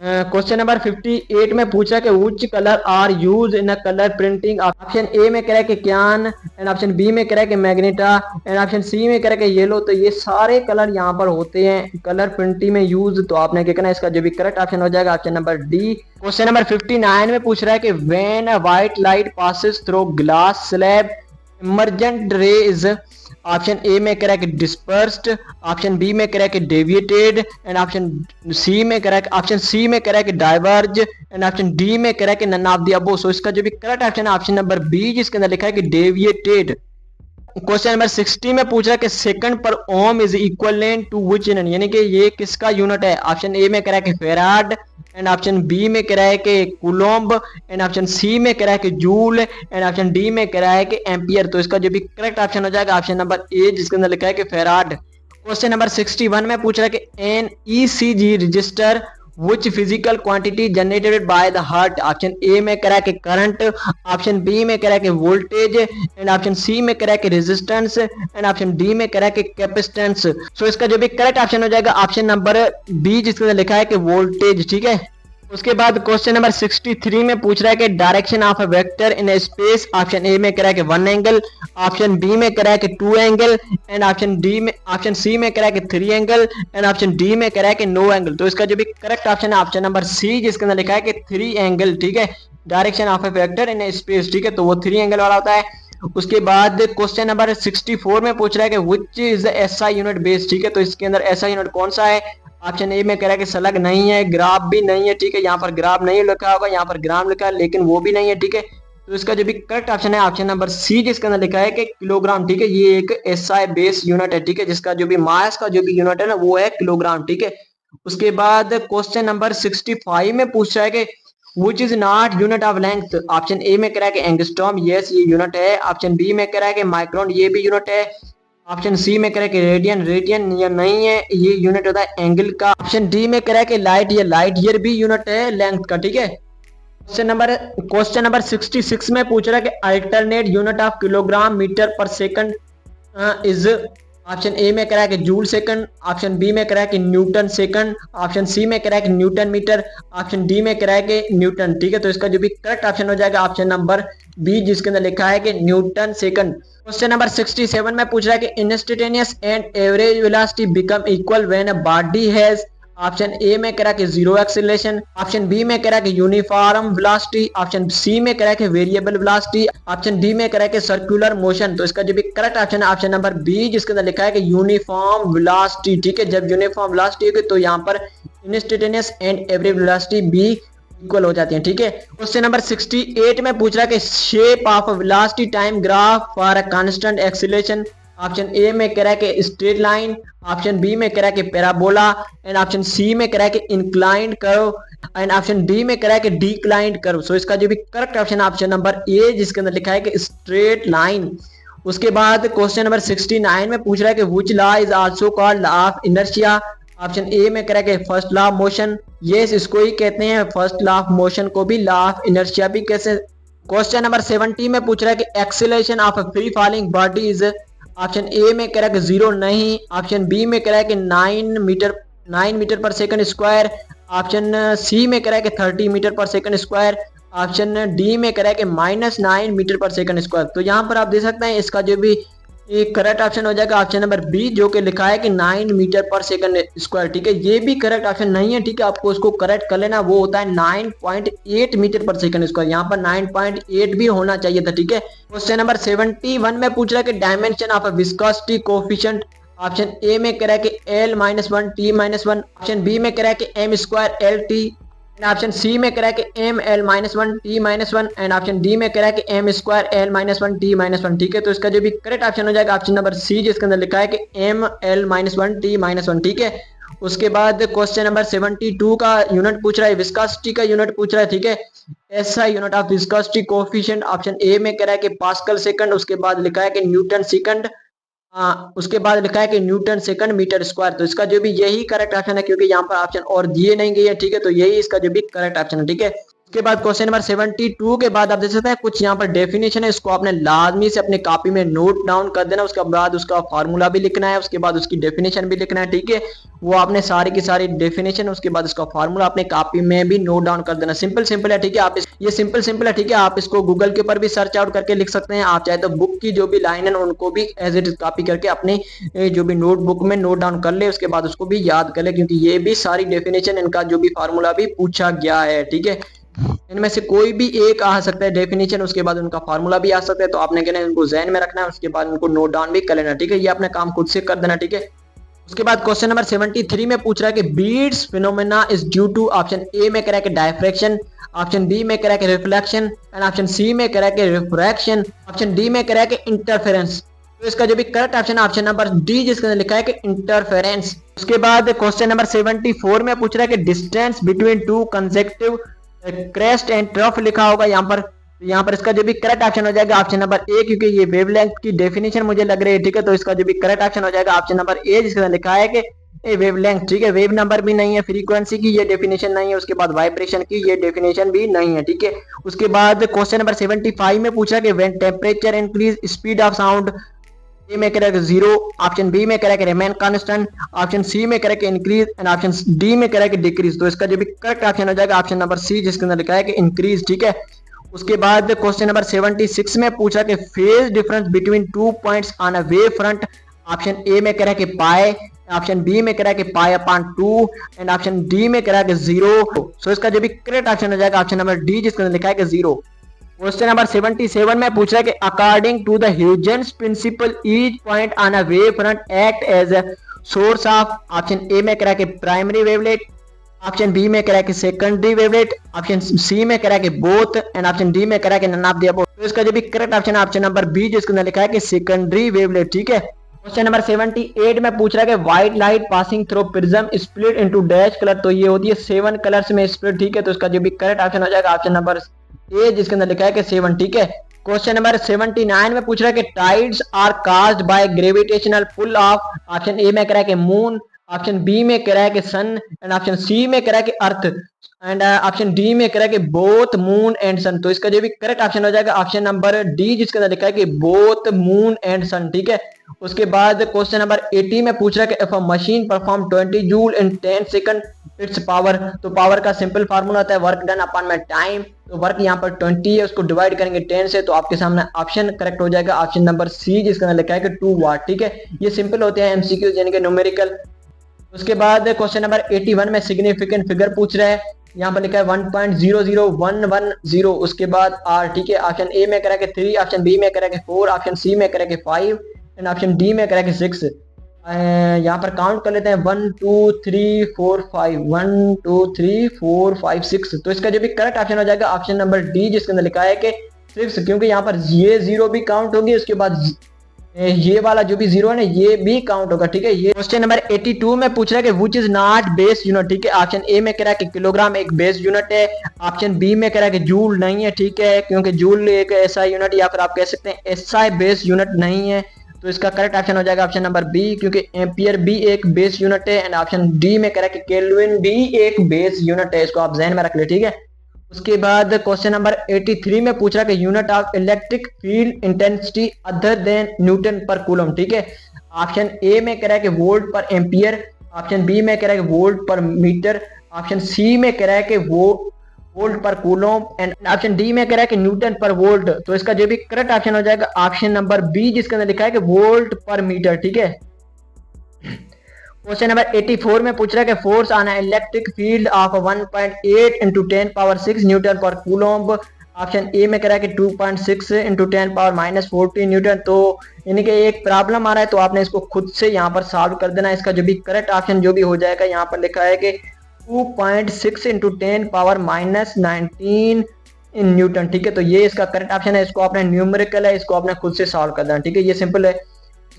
क्वेश्चन नंबर 58 में पूछा कि which colour are use in a colour printing, option ए में कह रहा है कि क्यान, एंड ऑप्शन बी में कह रहा है कि मैग्नेटा, एंड ऑप्शन सी में कह रहा है कि येलो। तो ये सारे कलर यहाँ पर होते हैं कलर प्रिंटिंग में यूज, तो आपने क्या करना है, इसका जो भी करेक्ट ऑप्शन हो जाएगा option number D. Question number 59 में पूछ रहा है कि when a white light passes through glass slab emergent रे इज, ऑप्शन ए में कह रहा है कि डिस्पर्स्ड, ऑप्शन बी में कह रहा है कि डेविएटेड, एंड ऑप्शन सी में कह रहा है ऑप्शन सी में कह रहा है कि डाइवर्ज, एंड ऑप्शन डी में कह रहा है कि नन ऑफ द अबव। सो इसका जो भी करेक्ट ऑप्शन है ऑप्शन नंबर बी, जिसके अंदर लिखा है कि डेविएटेड। क्वेश्चन नंबर 60 में पूछ रहा है कि सेकंड पर ohm is equivalent to which unit, यानी कि ये किसका यूनिट है। ऑप्शन ए में कह रहा है कि फेराड, एंड ऑप्शन बी में कह रहा है कि कूलोम्ब, एंड ऑप्शन सी में कह रहा है कि जूल, एंड ऑप्शन डी में कह रहा है कि एम्पियर। तो इसका जो भी करेक्ट ऑप्शन हो जाएगा ऑप्शन नंबर ए, जिसके अंदर लिखा है कि फेराड। क्वेश्चन नंबर 61 में पूछ रहा है कि an ECG register which physical quantity generated by the heart, option ए में कह रहा है कि करंट, ऑप्शन बी में कह रहा है कि वोल्टेज, एंड ऑप्शन सी में कह रहा है कि रेजिस्टेंस, एंड ऑप्शन डी में कह रहा है कि कैपेसिटेंस। सो इसका जो भी करेक्ट ऑप्शन हो जाएगा ऑप्शन नंबर बी, जिसके अंदर लिखा है कि वोल्टेज, ठीक है। उसके बाद क्वेश्चन नंबर 63 में पूछ रहा है कि direction of a vector in space, option A में कह रहा है कि 1 एंगल, ऑप्शन बी में कह रहा है कि 2 एंगल, एंड ऑप्शन सी में कह रहा है कि 3 एंगल, एंड ऑप्शन डी में कह रहा है कि नो एंगल। तो इसका जो भी करेक्ट ऑप्शन है ऑप्शन नंबर सी, जिसके अंदर लिखा है कि 3 एंगल, ठीक है। Direction of a vector in space, ठीक है, तो वो 3 एंगल वाला होता है। उसके बाद क्वेश्चन नंबर 64 में पूछ रहा है कि which is the SI unit base, ठीक है। तो इसके अंदर एसआई यूनिट कौन सा है। ऑप्शन ए में कह रहा है कि स्लग नहीं है, ग्राफ भी नहीं है, ठीक है, यहाँ पर ग्राफ नहीं लिखा होगा, यहाँ पर ग्राम लिखा है, लेकिन वो भी नहीं है, ठीक है। तो इसका जो भी करेक्ट ऑप्शन है ऑप्शन नंबर सी, जिसके अंदर लिखा है कि किलोग्राम, ठीक है। ये एक एसआई बेस यूनिट है, ठीक है, जिसका जो भी मास का जो भी यूनिट है ना वो है किलोग्राम, ठीक है। उसके बाद क्वेश्चन नंबर 65 में पूछ रहा है कि which is not unit of length, option A में कह रहा है कि एंगस्ट्रॉम, यस ये यूनिट है, ऑप्शन बी में कह रहा है कि माइक्रोन, ये भी यूनिट है, ऑप्शन सी में कह रहा है कि रेडियन, रेडियन ये नहीं है, ये यूनिट होता है एंगल का, ऑप्शन डी में कह रहा है कि लाइट, ये लाइट ईयर भी यूनिट है लेंथ का, ठीक है। क्वेश्चन नंबर 66 में पूछ रहा है कि alternate unit of kilogram metre पर सेकंड इज, ऑप्शन ए में कह रहा है कि जूल सेकंड, ऑप्शन बी में कह रहा है कि न्यूटन सेकंड, ऑप्शन सी में कह रहा है कि न्यूटन मीटर, ऑप्शन डी में कह रहा है कि न्यूटन, ठीक है। तो इसका जो भी करेक्ट ऑप्शन हो जाएगा ऑप्शन नंबर बी, जिसके अंदर लिखा है कि न्यूटन सेकंड। क्वेश्चन नंबर 67 में पूछ रहा है कि instantaneous and average velocity become equal when a body has, option A में कह रहा है कि जीरो एक्सेलरेशन, ऑप्शन बी में कह रहा है कि यूनिफॉर्म वेलोसिटी, ऑप्शन सी में कह रहा है कि वेरिएबल वेलोसिटी, ऑप्शन डी में कह रहा है कि सर्कुलर मोशन। तो इसका जो भी करेक्ट ऑप्शन है ऑप्शन नंबर बी, जिसके अंदर लिखा है कि यूनिफॉर्म वेलोसिटी। ठीक है, जब यूनिफॉर्म वेलोसिटी होगी तो यहाँ पर इंस्टेंटेनियस एंड एवरेज वेलोसिटी भी इक्वल हो जाती है। ठीक है, क्वेश्चन नंबर 68 में पूछ रहा है कि shape of velocity time graph for a constant acceleration. Option A में कह रहा है कि स्ट्रेट लाइन, ऑप्शन बी में कह रहा है कि पैराबोला, एंड ऑप्शन सी में कह रहा है कि inclined curve, and option D में कह रहा है कि डिक्लाइंड कर्व। सो इसका जो भी करेक्ट ऑप्शन है ऑप्शन नंबर ए, जिसके अंदर लिखा है कि स्ट्रेट लाइन। उसके बाद क्वेश्चन नंबर 69 में पूछ रहा है कि which law is also called law of inertia. Option ए में कह रहा है कि first law of motion, yes इसको ही कहते हैं फर्स्ट लॉ ऑफ मोशन को भी लॉ ऑफ इनर्शिया भी कैसे। क्वेश्चन नंबर 70 में पूछ रहा है कि acceleration of a free falling body is, option ए में कह रहा है कि जीरो नहीं, ऑप्शन बी में कह रहा है कि 9 मीटर पर सेकंड स्क्वायर, ऑप्शन सी में कह रहा है कि 30 मीटर पर सेकंड स्क्वायर, ऑप्शन डी में कह रहा है कि -9 मीटर पर सेकंड स्क्वायर। तो यहाँ पर आप देख सकते हैं इसका जो भी करेक्ट ऑप्शन हो जाएगा ऑप्शन नंबर बी, जो कि लिखा है कि 9 मीटर पर सेकंड स्क्वायर। ठीक है, ये भी करेक्ट ऑप्शन नहीं है। ठीक है, आपको उसको करेक्ट कर लेना, वो होता है 9.8 मीटर पर सेकंड स्क्वायर, यहाँ पर 9.8 भी होना चाहिए था। ठीक है, क्वेश्चन नंबर 71 में पूछ रहा है कि dimension of a viscosity coefficient. Option A में कह रहा है कि L-1 T-1, ऑप्शन बी में कह रहा है कि m² LT, ऑप्शन सी में कह रहा है कि ML-1 T-1, and option D में कह रहा है कि m² L-1 T-1। ठीक है, तो इसका जो भी करेक्ट ऑप्शन हो जाएगा ऑप्शन नंबर सी, जिसके अंदर लिखा है कि ML-1 T-1। ठीक है, उसके बाद क्वेश्चन नंबर 72 का यूनिट पूछ रहा है, विस्कोसिटी का यूनिट पूछ रहा है। ठीक है, ऐसा unit of viscosity coefficient, option A में कह रहा है कि पास्कल सेकंड, उसके बाद लिखा है कि न्यूटन सेकंड, उसके बाद लिखा है कि न्यूटन सेकंड मीटर स्क्वायर। तो इसका जो भी यही करेक्ट ऑप्शन है, क्योंकि यहाँ पर ऑप्शन और दिए नहीं गए हैं। ठीक है, तो यही इसका जो भी करेक्ट ऑप्शन है। ठीक है, उसके बाद क्वेश्चन नंबर 72 के बाद आप देख सकते हैं कुछ यहाँ पर डेफिनेशन है, इसको आपने लाजमी से अपने कॉपी में नोट डाउन कर देना। उसके बाद उसका फार्मूला भी लिखना है, उसके बाद उसकी डेफिनेशन भी लिखना है। ठीक है, वो आपने सारी की सारी डेफिनेशन, उसके बाद उसका फार्मूला अपने कॉपी में भी नोट डाउन कर देना। सिंपल है। ठीक है, आप ये सिंपल है। ठीक है, आप इसको गूगल के ऊपर भी सर्च आउट करके लिख सकते हैं। आप चाहे तो बुक की जो भी लाइन है उनको भी एज इट इज कॉपी करके अपनी जो भी नोटबुक में नोट डाउन कर ले, उसके बाद उसको भी याद कर ले, क्योंकि ये भी सारी डेफिनेशन, इनका जो भी फार्मूला भी पूछा गया है। ठीक है, इनमें से कोई भी एक आ सकता है डेफिनेशन, उसके बाद उनका फार्मूला भी आ सकता है। तो आपने कहना है इनको ज़हन में रखना है, उसके बाद उनको नोट डाउन भी कर लेना। ठीक है, ये अपना काम खुद से कर देना। ठीक है, उसके बाद क्वेश्चन नंबर 73 में पूछ रहा है कि beats phenomena is due to, option ए में कह रहा है कि डायफ्रैक्शन, ऑप्शन बी में कह रहा है कि रिफ्लेक्शन, एंड ऑप्शन सी में कह रहा है कि रिफ्रैक्शन, ऑप्शन डी में कह रहा है कि इंटरफेरेंस। तो इसका जो भी करेक्ट ऑप्शन है ऑप्शन नंबर डी, जिसके अंदर लिखा है कि इंटरफेरेंस। उसके बाद क्वेश्चन नंबर 74 में पूछ रहा है कि distance between two consecutive crest and trough लिखा होगा यहाँ पर इसका जो भी करेक्ट ऑप्शन हो जाएगा ऑप्शन नंबर ए, क्योंकि ये वेवलेंथ की डेफिनेशन मुझे लग रही है। ठीक है, तो इसका जो भी करेक्ट ऑप्शन हो जाएगा ऑप्शन नंबर ए, जिसके अंदर लिखा है कि वेवलेंथ। ठीक है, वेव नंबर भी नहीं है, फ्रीक्वेंसी की ये डेफिनेशन नहीं है, उसके बाद वाइब्रेशन की ये डेफिनेशन भी नहीं है। ठीक है, उसके बाद क्वेश्चन नंबर 75 में पूछा कि when temperature increase speed of sound, a में कह रहा है जीरो, ऑप्शन बी में कह रहा है कि रिमेन कांस्टेंट, ऑप्शन सी में कह रहा है कि इंक्रीज, एंड ऑप्शन डी में कह रहा है कि डिक्रीज। तो इसका जो भी करेक्ट ऑप्शन हो जाएगा ऑप्शन नंबर सी, जिसके अंदर लिखा है कि इंक्रीज। ठीक है, उसके बाद क्वेश्चन नंबर 76 में पूछा कि phase difference between 2 points on a wave front, option A में कह रहा है कि पाई, ऑप्शन बी में कह रहा है कि pi upon 2, and option D में कह रहा है कि 0। सो इसका जो भी करेक्ट ऑप्शन हो जाएगा ऑप्शन नंबर डी, जिसके अंदर लिखा है कि 0। क्वेश्चन नंबर 77 में पूछ रहा है कि according to the Huygens principle each point on a wave front act as a source of, option ए में कह रहा है कि प्राइमरी वेवलेट, ऑप्शन बी में कह रहा है कि सेकेंडरी वेवलेट, ऑप्शन सी में कह रहा है कि बोथ, एंड ऑप्शन डी में कह रहा है कि नन ऑफ द अबव। तो इसका जो भी करेक्ट ऑप्शन है ऑप्शन नंबर बी, जिसके अंदर लिखा है कि सेकेंडरी वेवलेट। ठीक है, क्वेश्चन नंबर 78 में पूछ रहा है कि white light passing through prism split into dash colour, तो ये होती है 7 कलर्स में स्प्लिट। ठीक है, तो इसका जो भी करेक्ट ऑप्शन हो जाएगा ऑप्शन नंबर ए, जिसके अंदर लिखा है कि 7। ठीक है, क्वेश्चन नंबर 79 में पूछ रहा है कि tides are caused by gravitational pull of, option ए में कह रहा है कि मून, ऑप्शन बी में कह रहा है कि सन, एंड ऑप्शन सी में कह रहा है कि अर्थ, एंड ऑप्शन डी में कह रहा है कि बोथ मून एंड सन। तो इसका जो भी करेक्ट ऑप्शन हो जाएगा ऑप्शन नंबर डी, जिसके अंदर लिखा है कि बोथ मून एंड सन। ठीक है, उसके बाद क्वेश्चन नंबर 80 में पूछ रहा है कि if a machine perform 20 joule in 10 second it's power, तो पावर का सिंपल फार्मूला होता है वर्क डन अपॉन में टाइम। तो वर्क यहाँ पर 20 है, उसको डिवाइड करेंगे 10 से, तो आपके सामने ऑप्शन करेक्ट हो जाएगा ऑप्शन नंबर सी, जिसके अंदर लिखा है कि 2 वाट। ठीक है, ये सिंपल होते हैं एमसीक्यू यानी कि न्यूमेरिकल। उसके बाद क्वेश्चन नंबर 81 में सिग्निफिकेंट फिगर पूछ रहा है, यहाँ पर लिखा है 1.00110। उसके बाद आर, ठीक है। ऑप्शन ए में करें कि 3, ऑप्शन बी में करें कि 4, ऑप्शन सी में करें कि 5 एंड ऑप्शन डी में करें कि 6। यहाँ पर काउंट कर लेते हैं 1 2 3 4 5, 1 2 3 4 5 6। तो इसका जो भी करेक्ट ऑप्शन हो जाएगा ऑप्शन नंबर डी, जिसके अंदर लिखा है कि 6, क्योंकि यहाँ पर ये जीरो भी काउंट होगी, उसके बाद ये वाला जो भी जीरो है ना ये भी काउंट होगा, ठीक है। ये क्वेश्चन नंबर 82 में पूछ रहा है कि which is not base unit, ठीक है। ऑप्शन ए में कह रहा है कि किलोग्राम एक बेस यूनिट है, ऑप्शन बी में कह रहा है कि जूल नहीं है, ठीक है, क्योंकि जूल एक ऐसा यूनिट या फिर आप कह सकते हैं एसआई बेस यूनिट नहीं है। तो इसका करेक्ट ऑप्शन हो जाएगा ऑप्शन नंबर बी, क्योंकि एम्पियर भी एक बेस यूनिट है। एंड ऑप्शन डी में कह रहा है कि केल्विन भी एक बेस यूनिट है, इसको आप ध्यान में रख ले, ठीक है। उसके बाद क्वेश्चन नंबर 83 में पूछ रहा है कि unit of electric field intensity other than Newton पर कूलम, ठीक है। ऑप्शन ए में कह रहा है कि वोल्ट पर एम्पियर, ऑप्शन बी में कह रहा है कि वोल्ट पर मीटर, ऑप्शन सी में कह रहा है कि वो वोल्ट पर कूलम एंड ऑप्शन डी में कह रहा है कि न्यूटन पर वोल्ट। तो इसका जो भी करेक्ट ऑप्शन हो जाएगा ऑप्शन नंबर बी, जिसके अंदर लिखा है कि वोल्ट पर मीटर, ठीक है। क्वेश्चन नंबर 84 में पूछ रहा है कि force on electric field of 1.8 into 10 power 6 Newton पर कूलम्ब। ऑप्शन ए में कह रहा है कि 2.6 इंटू 10 पावर माइनस 14 न्यूटन। तो यानी कि एक प्रॉब्लम आ रहा है, तो आपने इसको खुद से यहाँ पर सॉल्व कर देना। इसका जो भी करेक्ट ऑप्शन जो भी हो जाएगा, यहाँ पर लिखा है कि 2.6 into 10 power minus 19 in newton, ठीक है। तो ये इसका करेक्ट ऑप्शन है, इसको आपने न्यूमेरिकल है, इसको आपने खुद से सॉल्व कर देना, ठीक है, ये सिंपल है।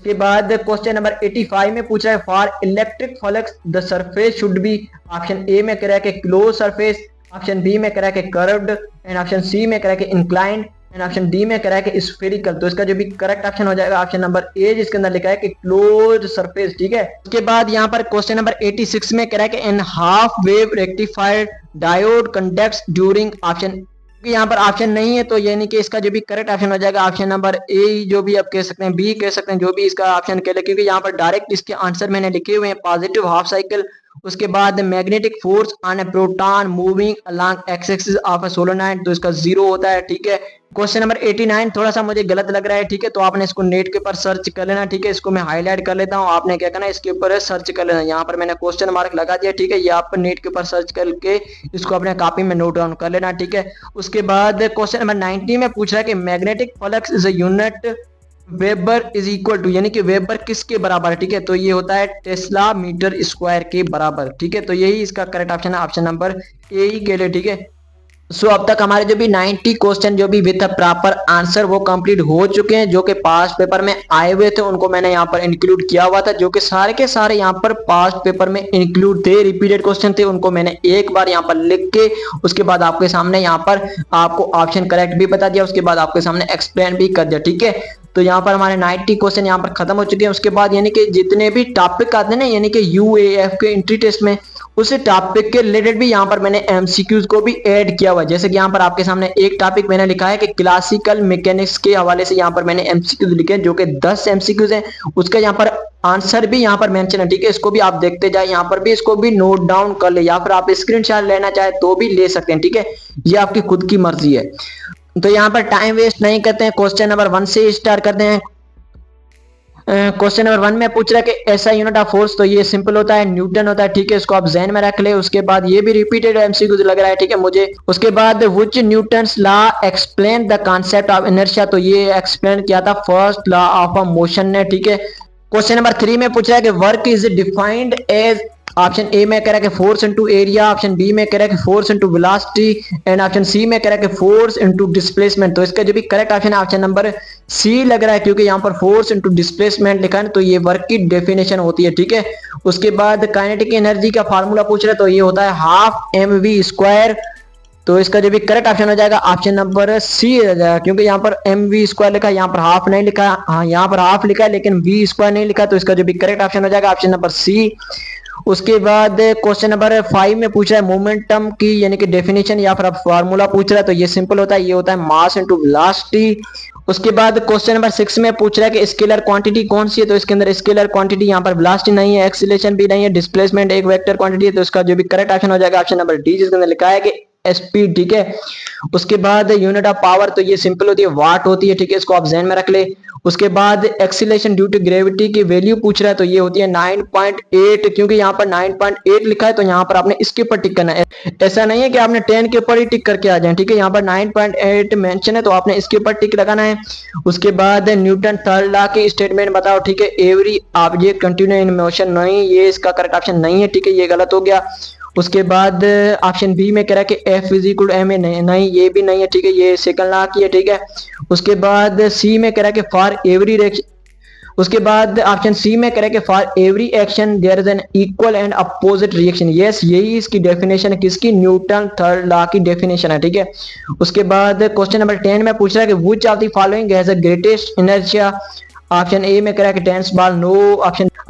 के बाद क्वेश्चन नंबर 85 में पूछ रहा है for electric flux the surface should be. Option ए में कह रहा है कि क्लोज सरफेस, ऑप्शन बी में कह रहा है कि कर्व्ड एंड ऑप्शन सी में कह रहा है कि इंक्लाइंड एंड ऑप्शन डी में कह रहा है कि स्फेरिकल। तो इसका जो भी करेक्ट ऑप्शन हो जाएगा ऑप्शन नंबर ए, जिसके अंदर लिखा है कि क्लोज सरफेस, ठीक है। उसके बाद यहाँ पर क्वेश्चन नंबर 86 में कह रहा है कि in half wave rectified diode conducts during option, यहाँ पर ऑप्शन नहीं है, तो यानी कि इसका जो भी करेक्ट ऑप्शन हो जाएगा ऑप्शन नंबर ए, जो भी आप कह सकते हैं, बी कह सकते हैं, जो भी इसका ऑप्शन कह ले, क्योंकि यहाँ पर डायरेक्ट इसके आंसर मैंने लिखे हुए हैं पॉजिटिव हाफ साइकिल। उसके बाद magnetic force on A proton moving along x axis of a solenoid, तो इसका 0 होता है, ठीक है। क्वेश्चन नंबर 89 थोड़ा सा मुझे गलत लग रहा है, ठीक है, तो आपने इसको नेट के ऊपर सर्च कर लेना, ठीक है। इसको मैं हाईलाइट कर लेता हूँ, आपने क्या करना है इसके ऊपर सर्च कर लेना। यहाँ पर मैंने क्वेश्चन मार्क लगा दिया, ठीक है, ये आप नेट के ऊपर सर्च करके इसको अपने कॉपी में नोट डाउन कर लेना, ठीक है। उसके बाद क्वेश्चन नंबर 90 में पूछ रहा है कि magnetic flux is a unit weber is equal to, यानी कि वेबर किसके बराबर है, ठीक है, तो ये होता है टेस्ला मीटर स्क्वायर के बराबर, ठीक है। तो यही इसका करेक्ट ऑप्शन है ऑप्शन नंबर ए ही के लिए, ठीक है। सो अब तक हमारे जो भी 90 क्वेश्चन जो भी विद प्रॉपर आंसर वो कंप्लीट हो चुके हैं, जो कि पास्ट पेपर में आए हुए थे उनको मैंने यहाँ पर इंक्लूड किया हुआ था, जो कि सारे के सारे यहाँ पर पास्ट पेपर में इंक्लूड थे, रिपीटेड क्वेश्चन थे, उनको मैंने एक बार यहाँ पर लिख के उसके बाद आपके सामने यहाँ पर आपको ऑप्शन करेक्ट भी बता दिया, उसके बाद आपके सामने एक्सप्लेन भी कर दिया, ठीक है। तो यहाँ पर हमारे 90 क्वेश्चन यहाँ पर खत्म हो चुके हैं। उसके बाद यानी कि जितने भी टॉपिक आते हैं ना, यानी कि यूएएफ के एंट्री टेस्ट में, उस टॉपिक के रिलेटेड भी यहाँ पर मैंने एमसीक्यूज को भी ऐड किया हुआ है। जैसे कि यहाँ पर आपके सामने एक टॉपिक मैंने लिखा है कि क्लासिकल मैकेनिक्स के हवाले से यहाँ पर मैंने एमसीक्यूज लिखे हैं, जो कि 10 एमसीक्यूज हैं, उसका यहाँ पर आंसर भी यहाँ पर मेंशन है, ठीक है। इसको भी आप देखते जाए, यहाँ पर भी इसको भी नोट डाउन कर ले, या फिर आप स्क्रीनशॉट लेना चाहे तो भी ले सकते हैं, ठीक है, ये आपकी खुद की मर्जी है। तो यहाँ पर टाइम वेस्ट नहीं करते हैं, क्वेश्चन नंबर 1 से स्टार्ट करते हैं। क्वेश्चन नंबर 1 में पूछ रहा है कि ऐसा यूनिट ऑफ फोर्स, तो ये सिंपल होता है, न्यूटन होता है, ठीक है, इसको आप ज़हन में रख ले। उसके बाद ये भी रिपीटेड एमसीक्यू लग रहा है, ठीक है मुझे। उसके बाद which Newton's law explain the concept of inertia, तो ये एक्सप्लेन किया था first law of a motion ने, ठीक है। क्वेश्चन नंबर 3 में पूछ रहा है कि work is defined as, option ए में कह रहा है कि force into area, option B में कह रहा है कि force into velocity and option सी में कह रहा है कि फोर्स इनटू डिस्प्लेसमेंट। तो इसका जो भी करेक्ट ऑप्शन है ऑप्शन नंबर सी लग रहा है, क्योंकि यहाँ पर फोर्स इनटू डिस्प्लेसमेंट लिखा है, तो ये वर्क की डेफिनेशन होती है, ठीक है। उसके बाद काइनेटिक एनर्जी का फार्मूला पूछ रहा है, तो ये होता है हाफ mv स्क्वायर। तो इसका जो भी करेक्ट ऑप्शन हो जाएगा ऑप्शन नंबर सी हो जाएगा, क्योंकि यहाँ पर mv स्क्वायर लिखा है, यहाँ पर हाफ नहीं लिखा, हाँ यहाँ पर हाफ लिखा है लेकिन v स्क्वायर नहीं लिखा, तो इसका जो भी करेक्ट ऑप्शन हो जाएगा ऑप्शन नंबर सी। उसके बाद क्वेश्चन नंबर 5 में पूछ रहा है मोमेंटम की यानी कि डेफिनेशन या फिर फार्मूला पूछ रहा है, तो ये सिंपल होता है, ये होता है मास इनटू वेलोसिटी। उसके बाद क्वेश्चन नंबर 6 में पूछ रहा है कि स्केलर क्वांटिटी कौन सी है, तो इसके अंदर स्केलर क्वांटिटी यहाँ पर वेलोसिटी नहीं है, एक्सीलरेशन भी नहीं है, डिस्प्लेसमेंट एक वेक्टर क्वांटिटी है, तो इसका जो भी करेक्ट ऑप्शन हो जाएगा ऑप्शन नंबर डी, जिसके अंदर लिखा है कि स्पीड, ठीक है। उसके बाद यूनिट ऑफ पावर, तो ये सिंपल होती है, वाट होती है, ठीक है, इसको आप ध्यान में रख ले। उसके बाद एक्सीलरेशन ड्यू टू ग्रेविटी की वैल्यू पूछ रहा है, तो ये होती है 9.8, क्योंकि यहाँ पर 9.8 लिखा है तो यहाँ पर आपने इसके ऊपर टिक करना है। ऐसा नहीं है कि आपने 10 के ऊपर ही टिक करके आ जाए, ठीक है, यहाँ पर 9.8 मेंशन है तो आपने इसके ऊपर टिक लगाना है। उसके बाद न्यूटन थर्ड लॉ की स्टेटमेंट बताओ, ठीक है। Every object continue in motion, नहीं, ये इसका करेक्ट ऑप्शन नहीं है, ठीक है, ये गलत हो गया। उसके बाद ऑप्शन बी में कह रहा है कि F is equal to M A, नहीं ये भी नहीं है, ठीक है, ये सेकंड लॉ की है, ठीक है। उसके बाद सी में कह रहा है कि फॉर एवरी रिएक्शन, उसके बाद ऑप्शन सी में कह रहा है कि for every action there is an equal and opposite reaction, yes यही इसकी डेफिनेशन है, किसकी, न्यूटन थर्ड लॉ की डेफिनेशन है, ठीक है। उसके बाद क्वेश्चन नंबर 10 में पूछ रहा है कि which of the following has a greatest inertia. Option ए में कह रहा है कि tennis ball, no.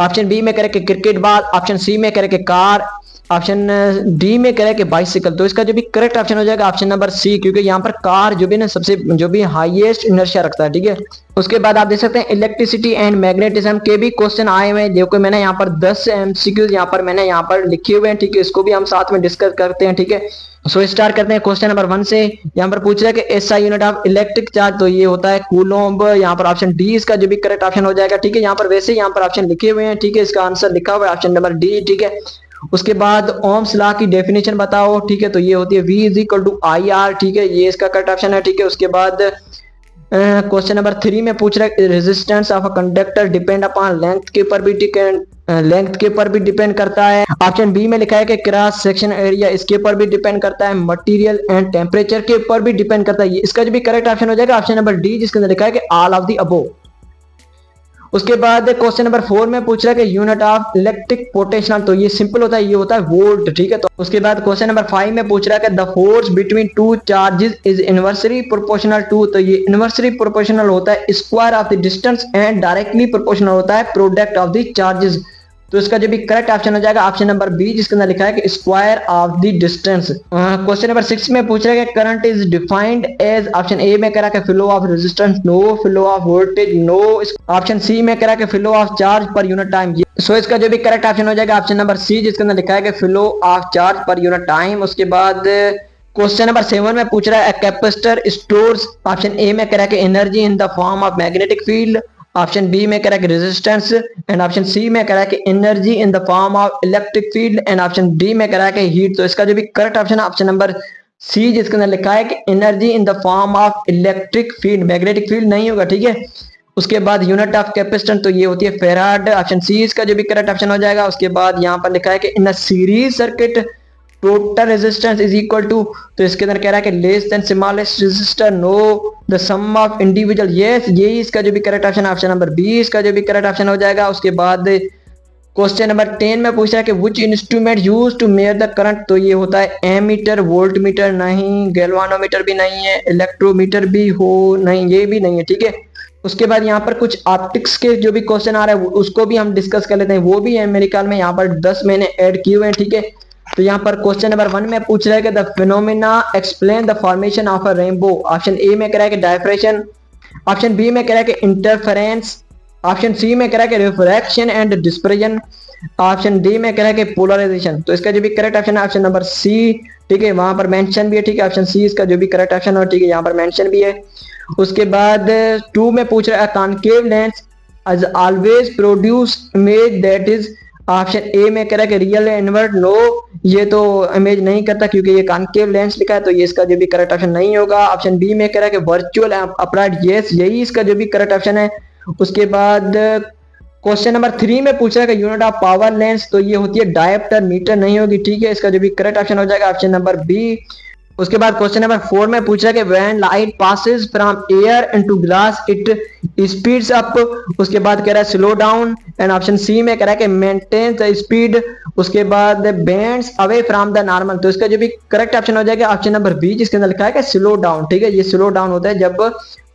Option B में कह रहा है कि क्रिकेट बॉल। ऑप्शन सी में कह रहा है कि कार। ऑप्शन डी में कह रहा है कि बाइसिकल। तो इसका जो भी करेक्ट ऑप्शन हो जाएगा ऑप्शन नंबर सी, क्योंकि यहाँ पर कार जो भी ना सबसे जो भी हाईएस्ट इनर्शिया रखता है, ठीक है। उसके बाद आप देख सकते हैं इलेक्ट्रिसिटी एंड मैग्नेटिज्म के भी क्वेश्चन आए हुए हैं, देखो मैंने यहाँ पर 10 एमसीक्यूज यहाँ पर मैंने यहाँ पर लिखे हुए हैं, ठीक है, इसको भी हम साथ में डिस्कस करते हैं, ठीक है। सो स्टार्ट करते हैं क्वेश्चन नंबर 1 से। यहाँ पर पूछ रहा है कि SI unit of electric charge, तो ये होता है कूलोम्ब। यहाँ पर ऑप्शन डी इसका जो भी करेक्ट ऑप्शन हो जाएगा, ठीक है। यहाँ पर वैसे यहाँ पर ऑप्शन लिखे हुए हैं, ठीक है, इसका आंसर लिखा हुआ है ऑप्शन नंबर डी, ठीक है। उसके बाद ओम्स लॉ की डेफिनेशन बताओ, ठीक है, तो ये होती है V is equal to I R, ठीक है, ये इसका करेक्ट ऑप्शन है, ठीक है। उसके बाद क्वेश्चन नंबर 3 में पूछ रहा है resistance of a conductor depend upon length के ऊपर भी लेंथ के ऊपर भी डिपेंड करता है। ऑप्शन बी में लिखा है कि क्रॉस सेक्शन एरिया, इसके ऊपर भी डिपेंड करता है। मटेरियल एंड टेम्परेचर के ऊपर भी डिपेंड करता है। इसका जो भी करेक्ट ऑप्शन हो जाएगा ऑप्शन नंबर डी, जिसके अंदर लिखा है कि ऑल ऑफ द अबोव। उसके बाद क्वेश्चन नंबर 4 में पूछ रहा है कि यूनिट ऑफ इलेक्ट्रिक पोटेंशियल, तो ये सिंपल होता है, ये होता है वोल्ट, ठीक है। तो उसके बाद क्वेश्चन नंबर 5 में पूछ रहा है कि the force between two charges is inversely proportional to, तो ये इनवर्सली प्रोपोर्शनल होता है square of the distance and directly proportional होता है प्रोडक्ट ऑफ द चार्जेस। तो इसका जो भी करेक्ट ऑप्शन हो जाएगा ऑप्शन नंबर बी, जिसके अंदर लिखा है कि square of the distance. Question number 6 में पूछ रहा है कि current is defined as, option ए में कह रहा है कि flow of resistance, no. Flow of voltage, no. Option सी में कह रहा है कि flow of charge per unit time. So इसका जो भी करेक्ट ऑप्शन हो जाएगा ऑप्शन नंबर सी, जिसके अंदर लिखा है कि flow of charge per unit time. उसके बाद क्वेश्चन नंबर 7 में पूछ रहा है कैपेसिटर स्टोर्स, ऑप्शन ए में कह रहा है कि energy in the form of magnetic field. Option B में कह रहा है कि रेजिस्टेंस, एंड ऑप्शन सी में कह रहा है कि energy in the form of electric field, and option D में कह रहा है कि हीट। तो इसका जो भी करेक्ट ऑप्शन है ऑप्शन नंबर सी, जिसके अंदर लिखा है कि energy in the form of electric field, magnetic field नहीं होगा, ठीक है। उसके बाद यूनिट ऑफ कैपेसिटेंस, तो ये होती है फेराड, ऑप्शन सी इसका जो भी करेक्ट ऑप्शन हो जाएगा। उसके बाद यहाँ पर लिखा है कि in a series circuit total resistance is equal to, तो इसके अंदर कह रहा है कि less than smallest resistor, no. The sum of individual, yes यही इसका जो भी करेक्ट ऑप्शन है ऑप्शन नंबर बी इसका जो भी करेक्ट ऑप्शन हो जाएगा। उसके बाद क्वेश्चन नंबर 10 में पूछ रहा है कि which instrument used to measure the current, तो ये होता है एमीटर। वोल्ट मीटर नहीं, गैल्वानोमीटर भी नहीं है, इलेक्ट्रोमीटर भी हो नहीं, ये भी नहीं है, ठीक है। उसके बाद यहाँ पर कुछ ऑप्टिक्स के जो भी क्वेश्चन आ रहे हैं उसको भी हम डिस्कस कर लेते हैं, वो भी है मेरे ख्याल में यहाँ पर 10 मैंने ऐड किए हुए हैं, ठीक है। तो यहाँ पर क्वेश्चन नंबर 1 में पूछ रहा है कि the phenomena explain the formation of a rainbow. Option A में कह रहा है कि डायफ्रेक्शन, ऑप्शन बी में कह रहा है कि इंटरफेरेंस, ऑप्शन सी में कह रहा है कि refraction and dispersion, option D में कह रहा है कि पोलराइजेशन। तो इसका जो भी करेक्ट ऑप्शन है ऑप्शन नंबर सी, ठीक है, वहां पर मेंशन भी है, ठीक है, ऑप्शन सी इसका जो भी करेक्ट ऑप्शन है, ठीक है, यहाँ पर मेंशन भी है। उसके बाद 2 में पूछ रहा है concave lens as always produce image that is, option ए में कह रहा है कि रियल इनवर्ट, नो, ये तो इमेज नहीं करता क्योंकि ये कॉनकेव लेंस लिखा है, तो ये इसका जो भी करेक्ट ऑप्शन नहीं होगा। ऑप्शन बी में कह रहा है कि वर्चुअल अपराइट, यस यही इसका जो भी करेक्ट ऑप्शन है। उसके बाद क्वेश्चन नंबर 3 में पूछ रहा है कि यूनिट ऑफ पावर लेंस, तो ये होती है डायप्टर, मीटर नहीं होगी, ठीक है, इसका जो भी करेक्ट ऑप्शन हो जाएगा ऑप्शन नंबर बी। उसके बाद क्वेश्चन नंबर 4 में पूछ रहा है कि when light passes from air into glass it speeds up, उसके बाद कह रहा है स्लो डाउन, एंड ऑप्शन सी में कह रहा है कि मेंटेन द स्पीड। उसके बाद bends away from the normal, तो इसका जो भी करेक्ट ऑप्शन हो जाएगा ऑप्शन नंबर बी, जिसके अंदर लिखा है कि स्लो डाउन, ठीक है, ये स्लो डाउन होता है जब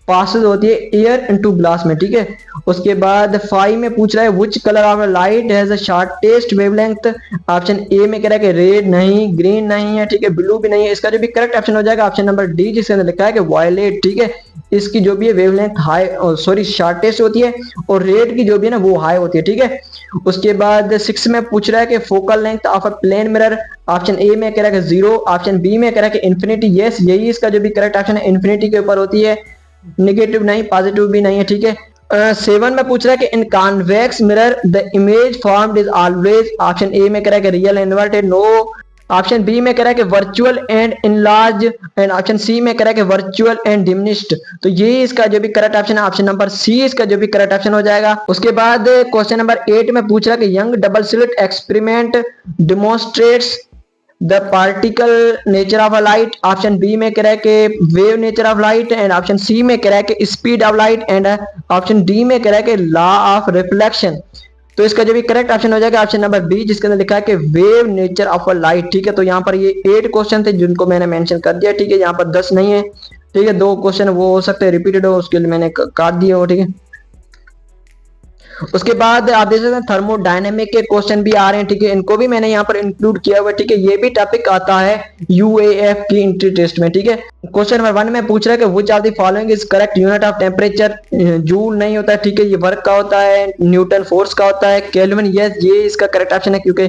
पासेस होती है एयर इनटू ग्लास में, ठीक है। उसके बाद 5 में पूछ रहा है which colour of light has the shortest wavelength. Option A में कह रहा है कि रेड नहीं, ग्रीन नहीं है, ठीक है, ब्लू भी नहीं है। इसका जो भी करेक्ट ऑप्शन हो जाएगा ऑप्शन नंबर डी, जिसके अंदर लिखा है कि वायलेट, ठीक है। इसकी जो भी है वेवलेंथ हाई, सॉरी शॉर्टेस्ट होती है, और रेड की जो भी है ना वो हाई होती है, ठीक है। उसके बाद 6 में पूछ रहा है कि focal length of a plane mirror. Option ए में कह रहा है कि 0, ऑप्शन बी में कह रहा है कि इन्फिनिटी। यस, यही इसका जो भी करेक्ट ऑप्शन है, इन्फिनिटी के ऊपर होती है, नेगेटिव नहीं, पॉजिटिव भी नहीं है, ठीक है। 7 में पूछ रहा है कि in convex mirror the image formed is always. Option ए में कह रहा है कि real inverted, no. Option B में कह रहा है कि virtual and enlarge, and option सी में कह रहा है कि वर्चुअल एंड डिमिनिश्ड। तो ये इसका जो भी करेक्ट ऑप्शन है ऑप्शन नंबर सी इसका जो भी करेक्ट ऑप्शन हो जाएगा। उसके बाद क्वेश्चन नंबर 8 में पूछ रहा है कि Young double slit experiment demonstrates the particle nature of a light. Option B में कह रहा है कि wave nature of light, and option सी में कह रहा है कि speed of light, and option D में कह रहा है कि लॉ ऑफ रिफ्लेक्शन। तो इसका जो भी करेक्ट ऑप्शन हो जाएगा ऑप्शन नंबर बी, जिसके अंदर लिखा है कि wave nature of a light, ठीक है। तो यहाँ पर ये 8 क्वेश्चन थे जिनको मैंने मेंशन कर दिया, ठीक है। यहाँ पर 10 नहीं है, ठीक है। 2 क्वेश्चन वो हो सकते हैं रिपीटेड हो, उसके लिए मैंने काट दिए हो, ठीक है। उसके बाद आप देख सकते हैं थर्मोडायनेमिक के क्वेश्चन भी आ रहे हैं, ठीक है। इनको भी मैंने यहाँ पर इंक्लूड किया हुआ है, ठीक है। ये भी टॉपिक आता है यूएएफ की एंट्री टेस्ट में, ठीक है। क्वेश्चन नंबर 1 में पूछ रहा है कि which of the following is correct unit of temperature. Joule नहीं होता है, ठीक है। ये वर्क का होता है, न्यूटन फोर्स का होता है, केल्विन, यस ये इसका करेक्ट ऑप्शन है, क्योंकि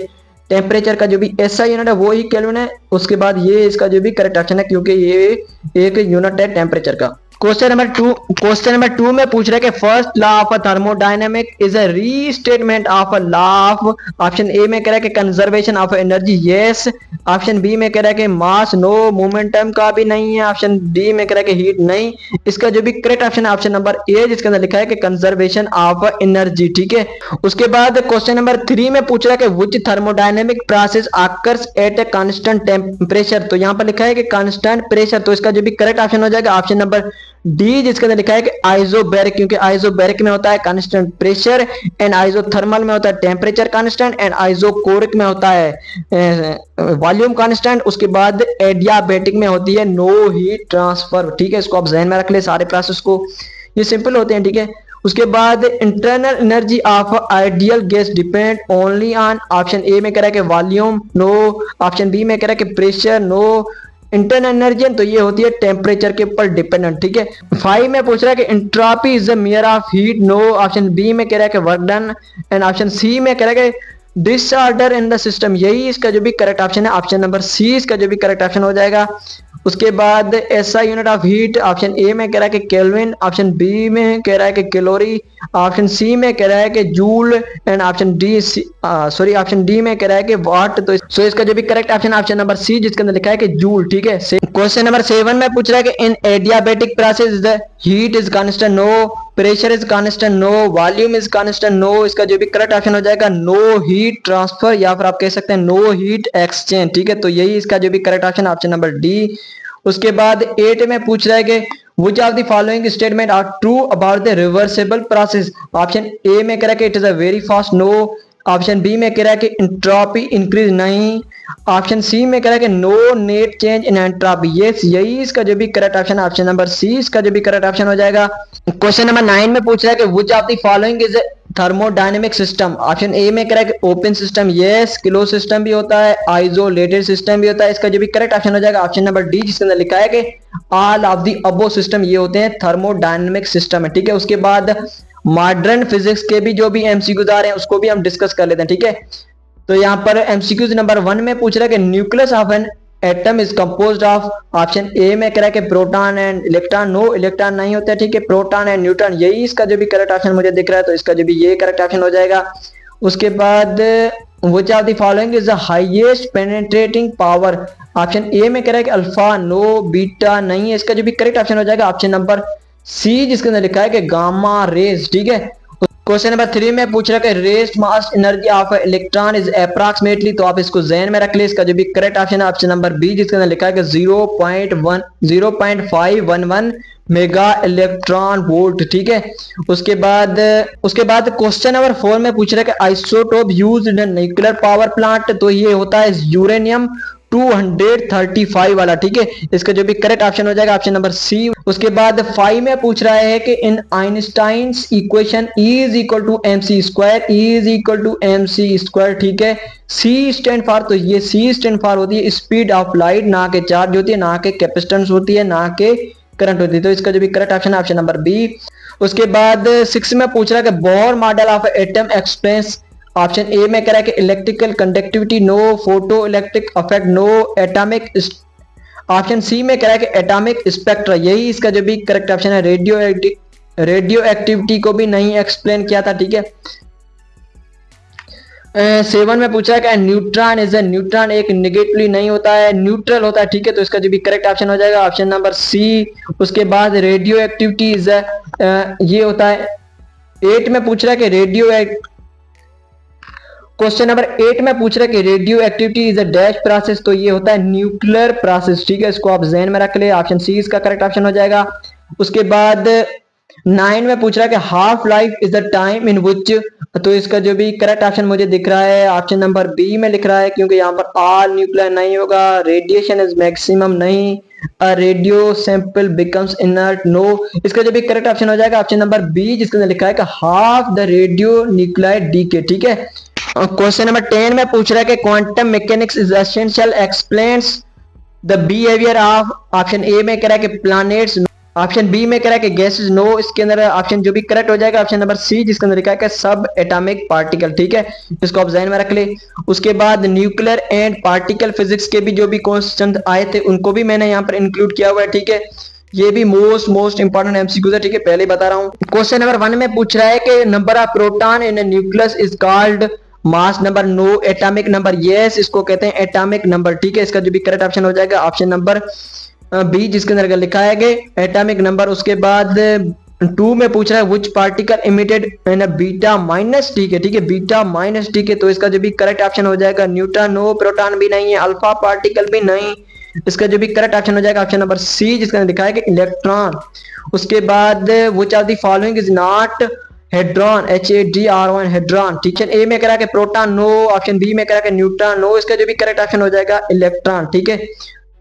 टेम्परेचर का जो भी ऐसा यूनिट है वो ही केल्विन है। उसके बाद ये इसका जो भी करेक्ट ऑप्शन है, क्योंकि ये एक यूनिट है टेम्परेचर का। क्वेश्चन नंबर 2 में पूछ रहा है कि first law of a thermodynamic is a restatement of a law of. Option ए में कह रहा है कि conservation of energy, yes. Option B में कह रहा है कि मास, नो। मोमेंटम का भी नहीं है। ऑप्शन डी में कह रहा है कि हीट, नहीं। इसका जो भी करेक्ट ऑप्शन है ऑप्शन नंबर ए, जिसके अंदर लिखा है कि कंजर्वेशन ऑफ एनर्जी, ठीक है। उसके बाद क्वेश्चन नंबर 3 में पूछ रहा है कि which thermodynamic process occurs eight a constant temperature. तो यहाँ पर लिखा है कि कांस्टेंट प्रेशर, तो इसका जो भी करेक्ट ऑप्शन हो जाएगा ऑप्शन नंबर डी, जिसके अंदर लिखा है कि आइसोबैरिक, क्योंकि आइसोबैरिक में होता है कांस्टेंट प्रेशर, एंड आइसोथर्मल में होता है टेम्परेचर कांस्टेंट, एंड आइसोकोरिक में होता है वॉल्यूम कांस्टेंट। उसके बाद एडियाबैटिक में होती है नो हीट ट्रांसफर, ठीक है। इसको आप ध्यान में रख ले सारे प्रोसेस को, ये सिंपल होते हैं, ठीक है। उसके बाद internal energy of ideal gas depend only on. Option A में कह रहा है कि वॉल्यूम, नो। ऑप्शन बी में कह रहा है कि प्रेशर, नो। इंटरनल एनर्जी तो ये होती है टेम्परेचर के ऊपर डिपेंडेंट, ठीक है। 5 में पूछ रहा है कि entropy is the measure of heat, no. Option B में कह रहा है कि वर्क डन, एंड ऑप्शन सी में कह रहा है कि डिसऑर्डर इन द सिस्टम। यही इसका जो भी करेक्ट ऑप्शन है ऑप्शन नंबर सी इसका जो भी करेक्ट ऑप्शन हो जाएगा। उसके बाद ऐसा unit of heat, option A में कह रहा है कि केल्विन, ऑप्शन बी में कह रहा है कि कैलोरी, ऑप्शन सी में कह रहा है कि joule, and option D option D में कह रहा है कि वाट। तो इसका जो भी correct option option number C, जिसके अंदर लिखा है कि जूल, ठीक है। क्वेश्चन नंबर 7 में पूछ रहा है कि in adiabatic process the heat is constant, no. Pressure is constant, no. Volume is constant, no. इसका जो भी करेक्ट ऑप्शन हो जाएगा नो हीट ट्रांसफर, या फिर आप कह सकते हैं नो हीट एक्सचेंज, ठीक है। तो यही इसका जो भी correct option option number D. उसके बाद 8 में पूछ रहा है कि which of the following statement are true about the reversible process। Option ए में कह रहा है कि it is a very fast, no. Option B में कह रहा है कि एंट्रोपी इंक्रीज, नहीं। ऑप्शन सी में कह रहा है कि no net change in entropy, yes यही इसका जो भी करेक्ट ऑप्शन है ऑप्शन नंबर सी इसका जो भी करेक्ट ऑप्शन हो जाएगा। क्वेश्चन नंबर 9 में पूछ रहा है कि which of the following is thermodynamic system. Option A में कह रहा है कि open system, yes. Close system भी होता है, आइसोलेटेड सिस्टम भी होता है। इसका जो भी करेक्ट ऑप्शन हो जाएगा ऑप्शन नंबर डी, जिसके अंदर लिखा है कि all of the above system ये होते हैं थर्मोडायनेमिक सिस्टम है, ठीक है। उसके बाद मॉडर्न फिजिक्स के भी जो भी एमसीक्यूज आ रहे हैं उसको भी हम डिस्कस कर लेते हैं, ठीक है। तो यहाँ पर एमसीक्यूज नंबर 1 में पूछ रहा है कि nucleus of an atom is composed of. Option ए में कह रहा है कि proton and electron, no electron नहीं होता है, ठीक है। प्रोटॉन एंड न्यूट्रॉन, यही इसका जो भी करेक्ट ऑप्शन मुझे दिख रहा है, तो इसका जो भी ये करेक्ट ऑप्शन हो जाएगा। उसके बाद which of the following is the highest penetrating power। Option A में कह रहा है कि अल्फा, नो। बीटा नहीं है, इसका जो भी करेक्ट ऑप्शन हो जाएगा ऑप्शन नंबर सी, जिसके अंदर लिखा है कि गामा रेज, ठीक है। क्वेश्चन नंबर 3 में पूछ रहा है कि rest mass energy of electron is approximately, तो आप इसको ज़हन में रख ले। इसका जो भी करेक्ट ऑप्शन है ऑप्शन नंबर बी, जिसके अंदर लिखा है कि 0.511 मेगा इलेक्ट्रॉन वोल्ट, ठीक है। उसके बाद क्वेश्चन नंबर 4 में पूछ रहा है कि isotope used in nuclear power plant, तो ये होता है यूरेनियम 235 वाला, ठीक है। इसका जो भी करेक्ट ऑप्शन हो जाएगा ऑप्शन नंबर सी। उसके बाद 5 में पूछ रहा है कि in Einstein's equation E is equal to mc square, E is equal to mc square, ठीक है। C स्टैंड फॉर, तो ये C स्टैंड फॉर होती है स्पीड ऑफ लाइट, ना के चार्ज होती है, ना के कैपेसिटेंस होती है, ना के करंट होती है। तो इसका जो भी करेक्ट ऑप्शन है ऑप्शन नंबर बी। उसके बाद 6 में पूछ रहा है कि Bohr model of atom explains. Option ए में कह रहा है कि electrical conductivity no, photo electric effect no, atomic. Option सी में कह रहा है कि एटॉमिक स्पेक्ट्रा, यही इसका जो भी करेक्ट ऑप्शन है। रेडियो एक्टिविटी को भी नहीं एक्सप्लेन किया था, ठीक है। 7 में पूछा है कि न्यूट्रॉन इज ए, न्यूट्रॉन एक नेगेटिवली नहीं होता है, न्यूट्रल होता है, ठीक है। तो इसका जो भी करेक्ट ऑप्शन हो जाएगा ऑप्शन नंबर सी। उसके बाद रेडियो एक्टिविटी इज ये होता है। 8 में पूछ रहा है कि क्वेश्चन नंबर 8 में पूछ रहा है कि radio activity is a dash process, तो ये होता है न्यूक्लियर प्रोसेस, ठीक है। इसको आप ज़हन में रख ले, ऑप्शन सी इसका करेक्ट ऑप्शन हो जाएगा। उसके बाद 9 में पूछ रहा है कि half life is the time in which, तो इसका जो भी करेक्ट ऑप्शन मुझे दिख रहा है ऑप्शन नंबर बी में लिख रहा है, क्योंकि यहाँ पर ऑल न्यूक्लियर नहीं होगा, रेडिएशन इज मैक्सिमम नहीं, radio sample becomes inert no. इसका जो भी करेक्ट ऑप्शन हो जाएगा ऑप्शन नंबर बी, जिसके अंदर लिखा है कि half the radio nuclear decay, ठीक है। क्वेश्चन नंबर 10 में पूछ रहा है कि quantum mechanics is essential explains the behaviour of, option ए में कह रहा है कि प्लैनेट्स, ऑप्शन बी में कह रहा है कि गैसेस नो। इसके अंदर ऑप्शन जो भी करेक्ट हो जाएगा ऑप्शन नंबर सी, जिसके अंदर लिखा है कि सब एटॉमिक पार्टिकल, ठीक है। इसको आप ध्यान में रख ले। उसके बाद न्यूक्लियर एंड पार्टिकल फिजिक्स के भी जो भी क्वेश्चन आए थे उनको भी मैंने यहाँ पर इंक्लूड किया हुआ है, ठीक है। ये भी मोस्ट इंपॉर्टेंट एमसीक्यू है, ठीक है, पहले बता रहा हूँ। क्वेश्चन नंबर 1 में पूछ रहा है कि number of proton in nucleus is called mass number, no. Atomic number, yes, इसको कहते हैं एटॉमिक नंबर, ठीक है। इसका जो भी करेक्ट ऑप्शन हो जाएगा ऑप्शन नंबर बी, जिसके अंदर लिखा है कि एटॉमिक नंबर। उसके बाद 2 में पूछ रहा है which particle emitted in beta minus, ठीक है, बीटा माइनस, ठीक है। तो इसका जो भी करेक्ट ऑप्शन हो जाएगा न्यूट्रॉन, नो, प्रोटॉन भी नहीं है, अल्फा पार्टिकल भी नहीं। इसका जो भी करेक्ट ऑप्शन हो जाएगा ऑप्शन नंबर सी, जिसके अंदर लिखा है कि इलेक्ट्रॉन। उसके बाद which of the following is not hadron, HADRON, hadron, ठीक है। ए में कह रहा है कि प्रोटॉन, नो। ऑप्शन बी में कह रहा है कि न्यूट्रॉन, नो। इसका जो भी करेक्ट ऑप्शन हो जाएगा इलेक्ट्रॉन, ठीक है।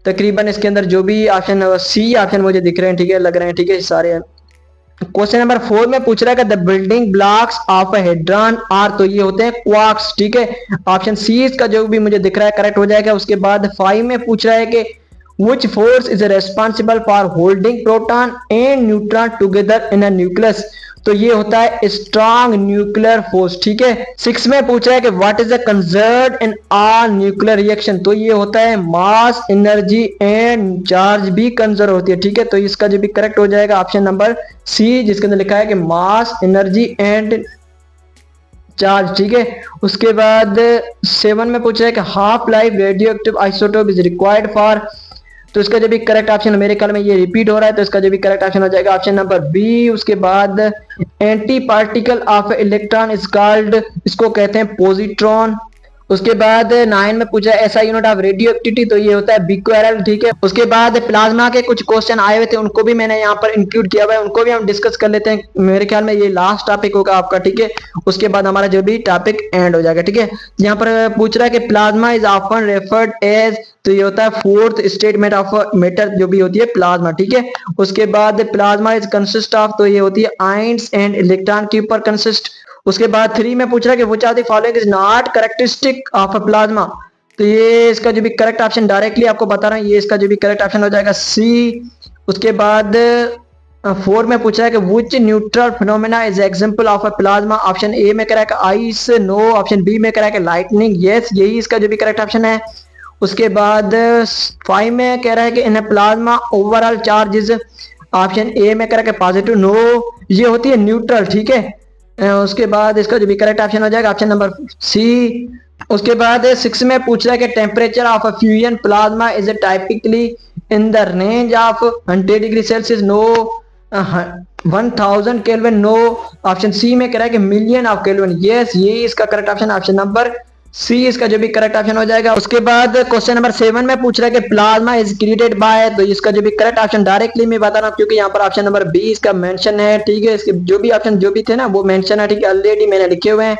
तकरीबन इसके अंदर जो भी ऑप्शन सी ऑप्शन मुझे दिख रहे हैं, ठीक है, लग रहे हैं, ठीक है, सारे। क्वेश्चन नंबर 4 में पूछ रहा है कि the building blocks of a hadron are, तो ये होते हैं क्वार्क्स, ठीक है। ऑप्शन सी इसका जो भी मुझे दिख रहा है करेक्ट हो जाएगा। उसके बाद 5 में पूछ रहा है कि which force is responsible for holding proton and neutron together in a nucleus, तो ये होता है स्ट्रॉन्ग न्यूक्लियर फोर्स, ठीक है। 6 में पूछ रहा है कि what is the conserved in all nuclear reaction, तो ये होता है मास, एनर्जी एंड चार्ज भी कंजर्व होती है, ठीक है। तो इसका जो भी करेक्ट हो जाएगा ऑप्शन नंबर सी, जिसके अंदर लिखा है कि मास, एनर्जी एंड चार्ज, ठीक है। उसके बाद 7 में पूछ रहा है कि half life radio active isotope is required for, तो इसका जो भी करेक्ट ऑप्शन मेरे ख्याल में ये रिपीट हो रहा है, तो इसका जो भी करेक्ट ऑप्शन हो जाएगा ऑप्शन नंबर बी। उसके बाद anti particle of electron is called, इसको कहते हैं पॉजिट्रॉन। उसके बाद 9 में पूछा ऐसा यूनिट ऑफ रेडियो एक्टिविटी, तो ये होता है बिक्वेरल, ठीक है। उसके बाद प्लाज्मा के कुछ क्वेश्चन आए हुए थे, उनको भी मैंने यहाँ पर इंक्लूड किया हुआ है, उनको भी हम डिस्कस कर लेते हैं। मेरे ख्याल में ये लास्ट टॉपिक होगा आपका, ठीक है। उसके बाद हमारा जो भी टॉपिक एंड हो जाएगा, ठीक है। यहाँ पर पूछ रहा है कि plasma is often referred as, तो ये होता है फोर्थ स्टेटमेंट ऑफ मैटर जो भी होती है प्लाज्मा, ठीक है। उसके बाद प्लाज्मा इज कंसिस्ट ऑफ, तो ये होती है आयंस एंड इलेक्ट्रॉन के ऊपर कंसिस्ट। उसके बाद 3 में पूछ रहा है कि which of the following is not characteristic of a plasma, तो ये इसका जो भी करेक्ट ऑप्शन डायरेक्टली आपको बता रहा हूं, ये इसका जो भी करेक्ट ऑप्शन हो जाएगा सी। उसके बाद 4 में पूछा है कि which neutral phenomena is example of a plasma, option A में कह रहा है कि आइस, नो। ऑप्शन बी में कह रहा है कि लाइटनिंग, यस, यही इसका जो भी करेक्ट ऑप्शन है। उसके बाद 5 में कह रहा है कि in plasma overall charges, option A में कह रहा है कि पॉजिटिव, नो, ये होती है न्यूट्रल, ठीक है। उसके बाद इसका जो भी करेक्ट ऑप्शन हो जाएगा ऑप्शन नंबर सी। उसके बाद 6 में पूछ रहा है कि temperature of a fusion plasma is typically in the range of 100 degree Celsius, no, 1000 kelvin, no. Option सी में कह रहा है कि मिलियन ऑफ केल्विन, यस, ये इसका correct option option number C इसका जो भी करेक्ट ऑप्शन हो जाएगा। उसके बाद क्वेश्चन नंबर 7 में पूछ रहा है कि प्लाज्मा इज क्रिएटेड बाय, तो इसका जो भी करेक्ट ऑप्शन डायरेक्टली मैं बता रहा हूँ, क्योंकि यहाँ पर ऑप्शन नंबर बी इसका मेंशन है, ठीक है। इसके जो भी ऑप्शन जो भी थे ना वो मेंशन है, ठीक है, ऑलरेडी मैंने लिखे हुए हैं।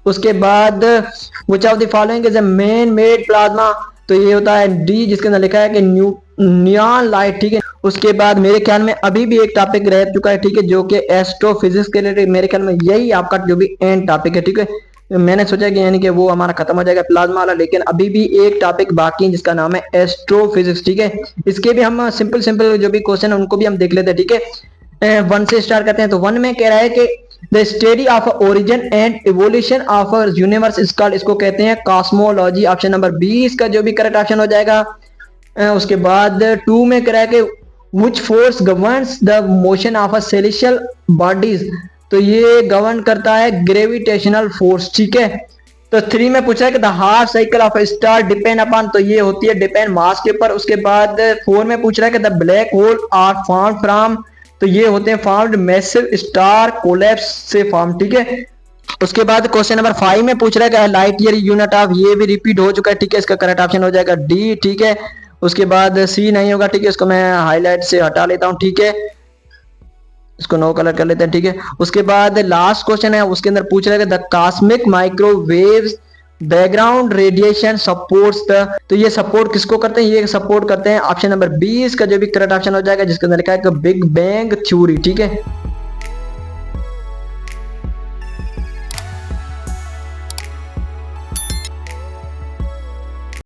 उसके बाद which of the following is a man made plasma, तो ये होता है डी, जिसके अंदर लिखा है कि नियॉन लाइट, ठीक है। उसके बाद मेरे ख्याल में अभी भी एक टॉपिक रह चुका है, ठीक है, जो कि एस्ट्रोफिजिक्स के रिलेटेड, मेरे ख्याल में यही आपका जो भी एंड टॉपिक है, ठीक है। मैंने सोचा कि यानी कि वो हमारा खत्म हो जाएगा प्लाज्मा वाला, लेकिन अभी भी एक टॉपिक बाकी है जिसका नाम है एस्ट्रोफिजिक्स, ठीक है। इसके भी हम सिंपल सिंपल जो भी क्वेश्चन है उनको भी हम देख लेते हैं, ठीक है। वन से स्टार्ट करते हैं। तो वन में कह रहा है कि the study of origin and evolution of universe is called, इसको कहते हैं कॉस्मोलॉजी। ऑप्शन नंबर बी इसका जो भी करेक्ट ऑप्शन हो जाएगा। उसके बाद टू में कह रहा है कि which force governs the motion of a celestial bodies, तो ये गवर्न करता है ग्रेविटेशनल फोर्स, ठीक है। तो थ्री में पूछा है कि the half cycle of star depend upon, तो ये होती है डिपेंड मास के ऊपर। उसके बाद फोर में पूछ रहा है कि the black hole are formed from, तो ये होते हैं फॉर्म्ड मैसिव स्टार कोलैप्स से फॉर्म, ठीक है। उसके बाद क्वेश्चन नंबर 5 में पूछ रहा है कि लाइट ईयर यूनिट ऑफ, ये भी रिपीट हो चुका है, ठीक है। इसका करेक्ट ऑप्शन हो जाएगा डी, ठीक है। उसके बाद सी नहीं होगा, ठीक है, इसको मैं हाईलाइट से हटा लेता हूं, ठीक है, इसको नो कलर कर लेते हैं, ठीक है। उसके बाद लास्ट क्वेश्चन है, उसके अंदर पूछ रहा है the cosmic microwaves background radiation supports the, तो ये सपोर्ट किसको करते हैं, ये सपोर्ट करते हैं ऑप्शन नंबर 20 का जो भी करेक्ट ऑप्शन हो जाएगा, जिसके अंदर लिखा है बिग बैंग थ्योरी, ठीक है।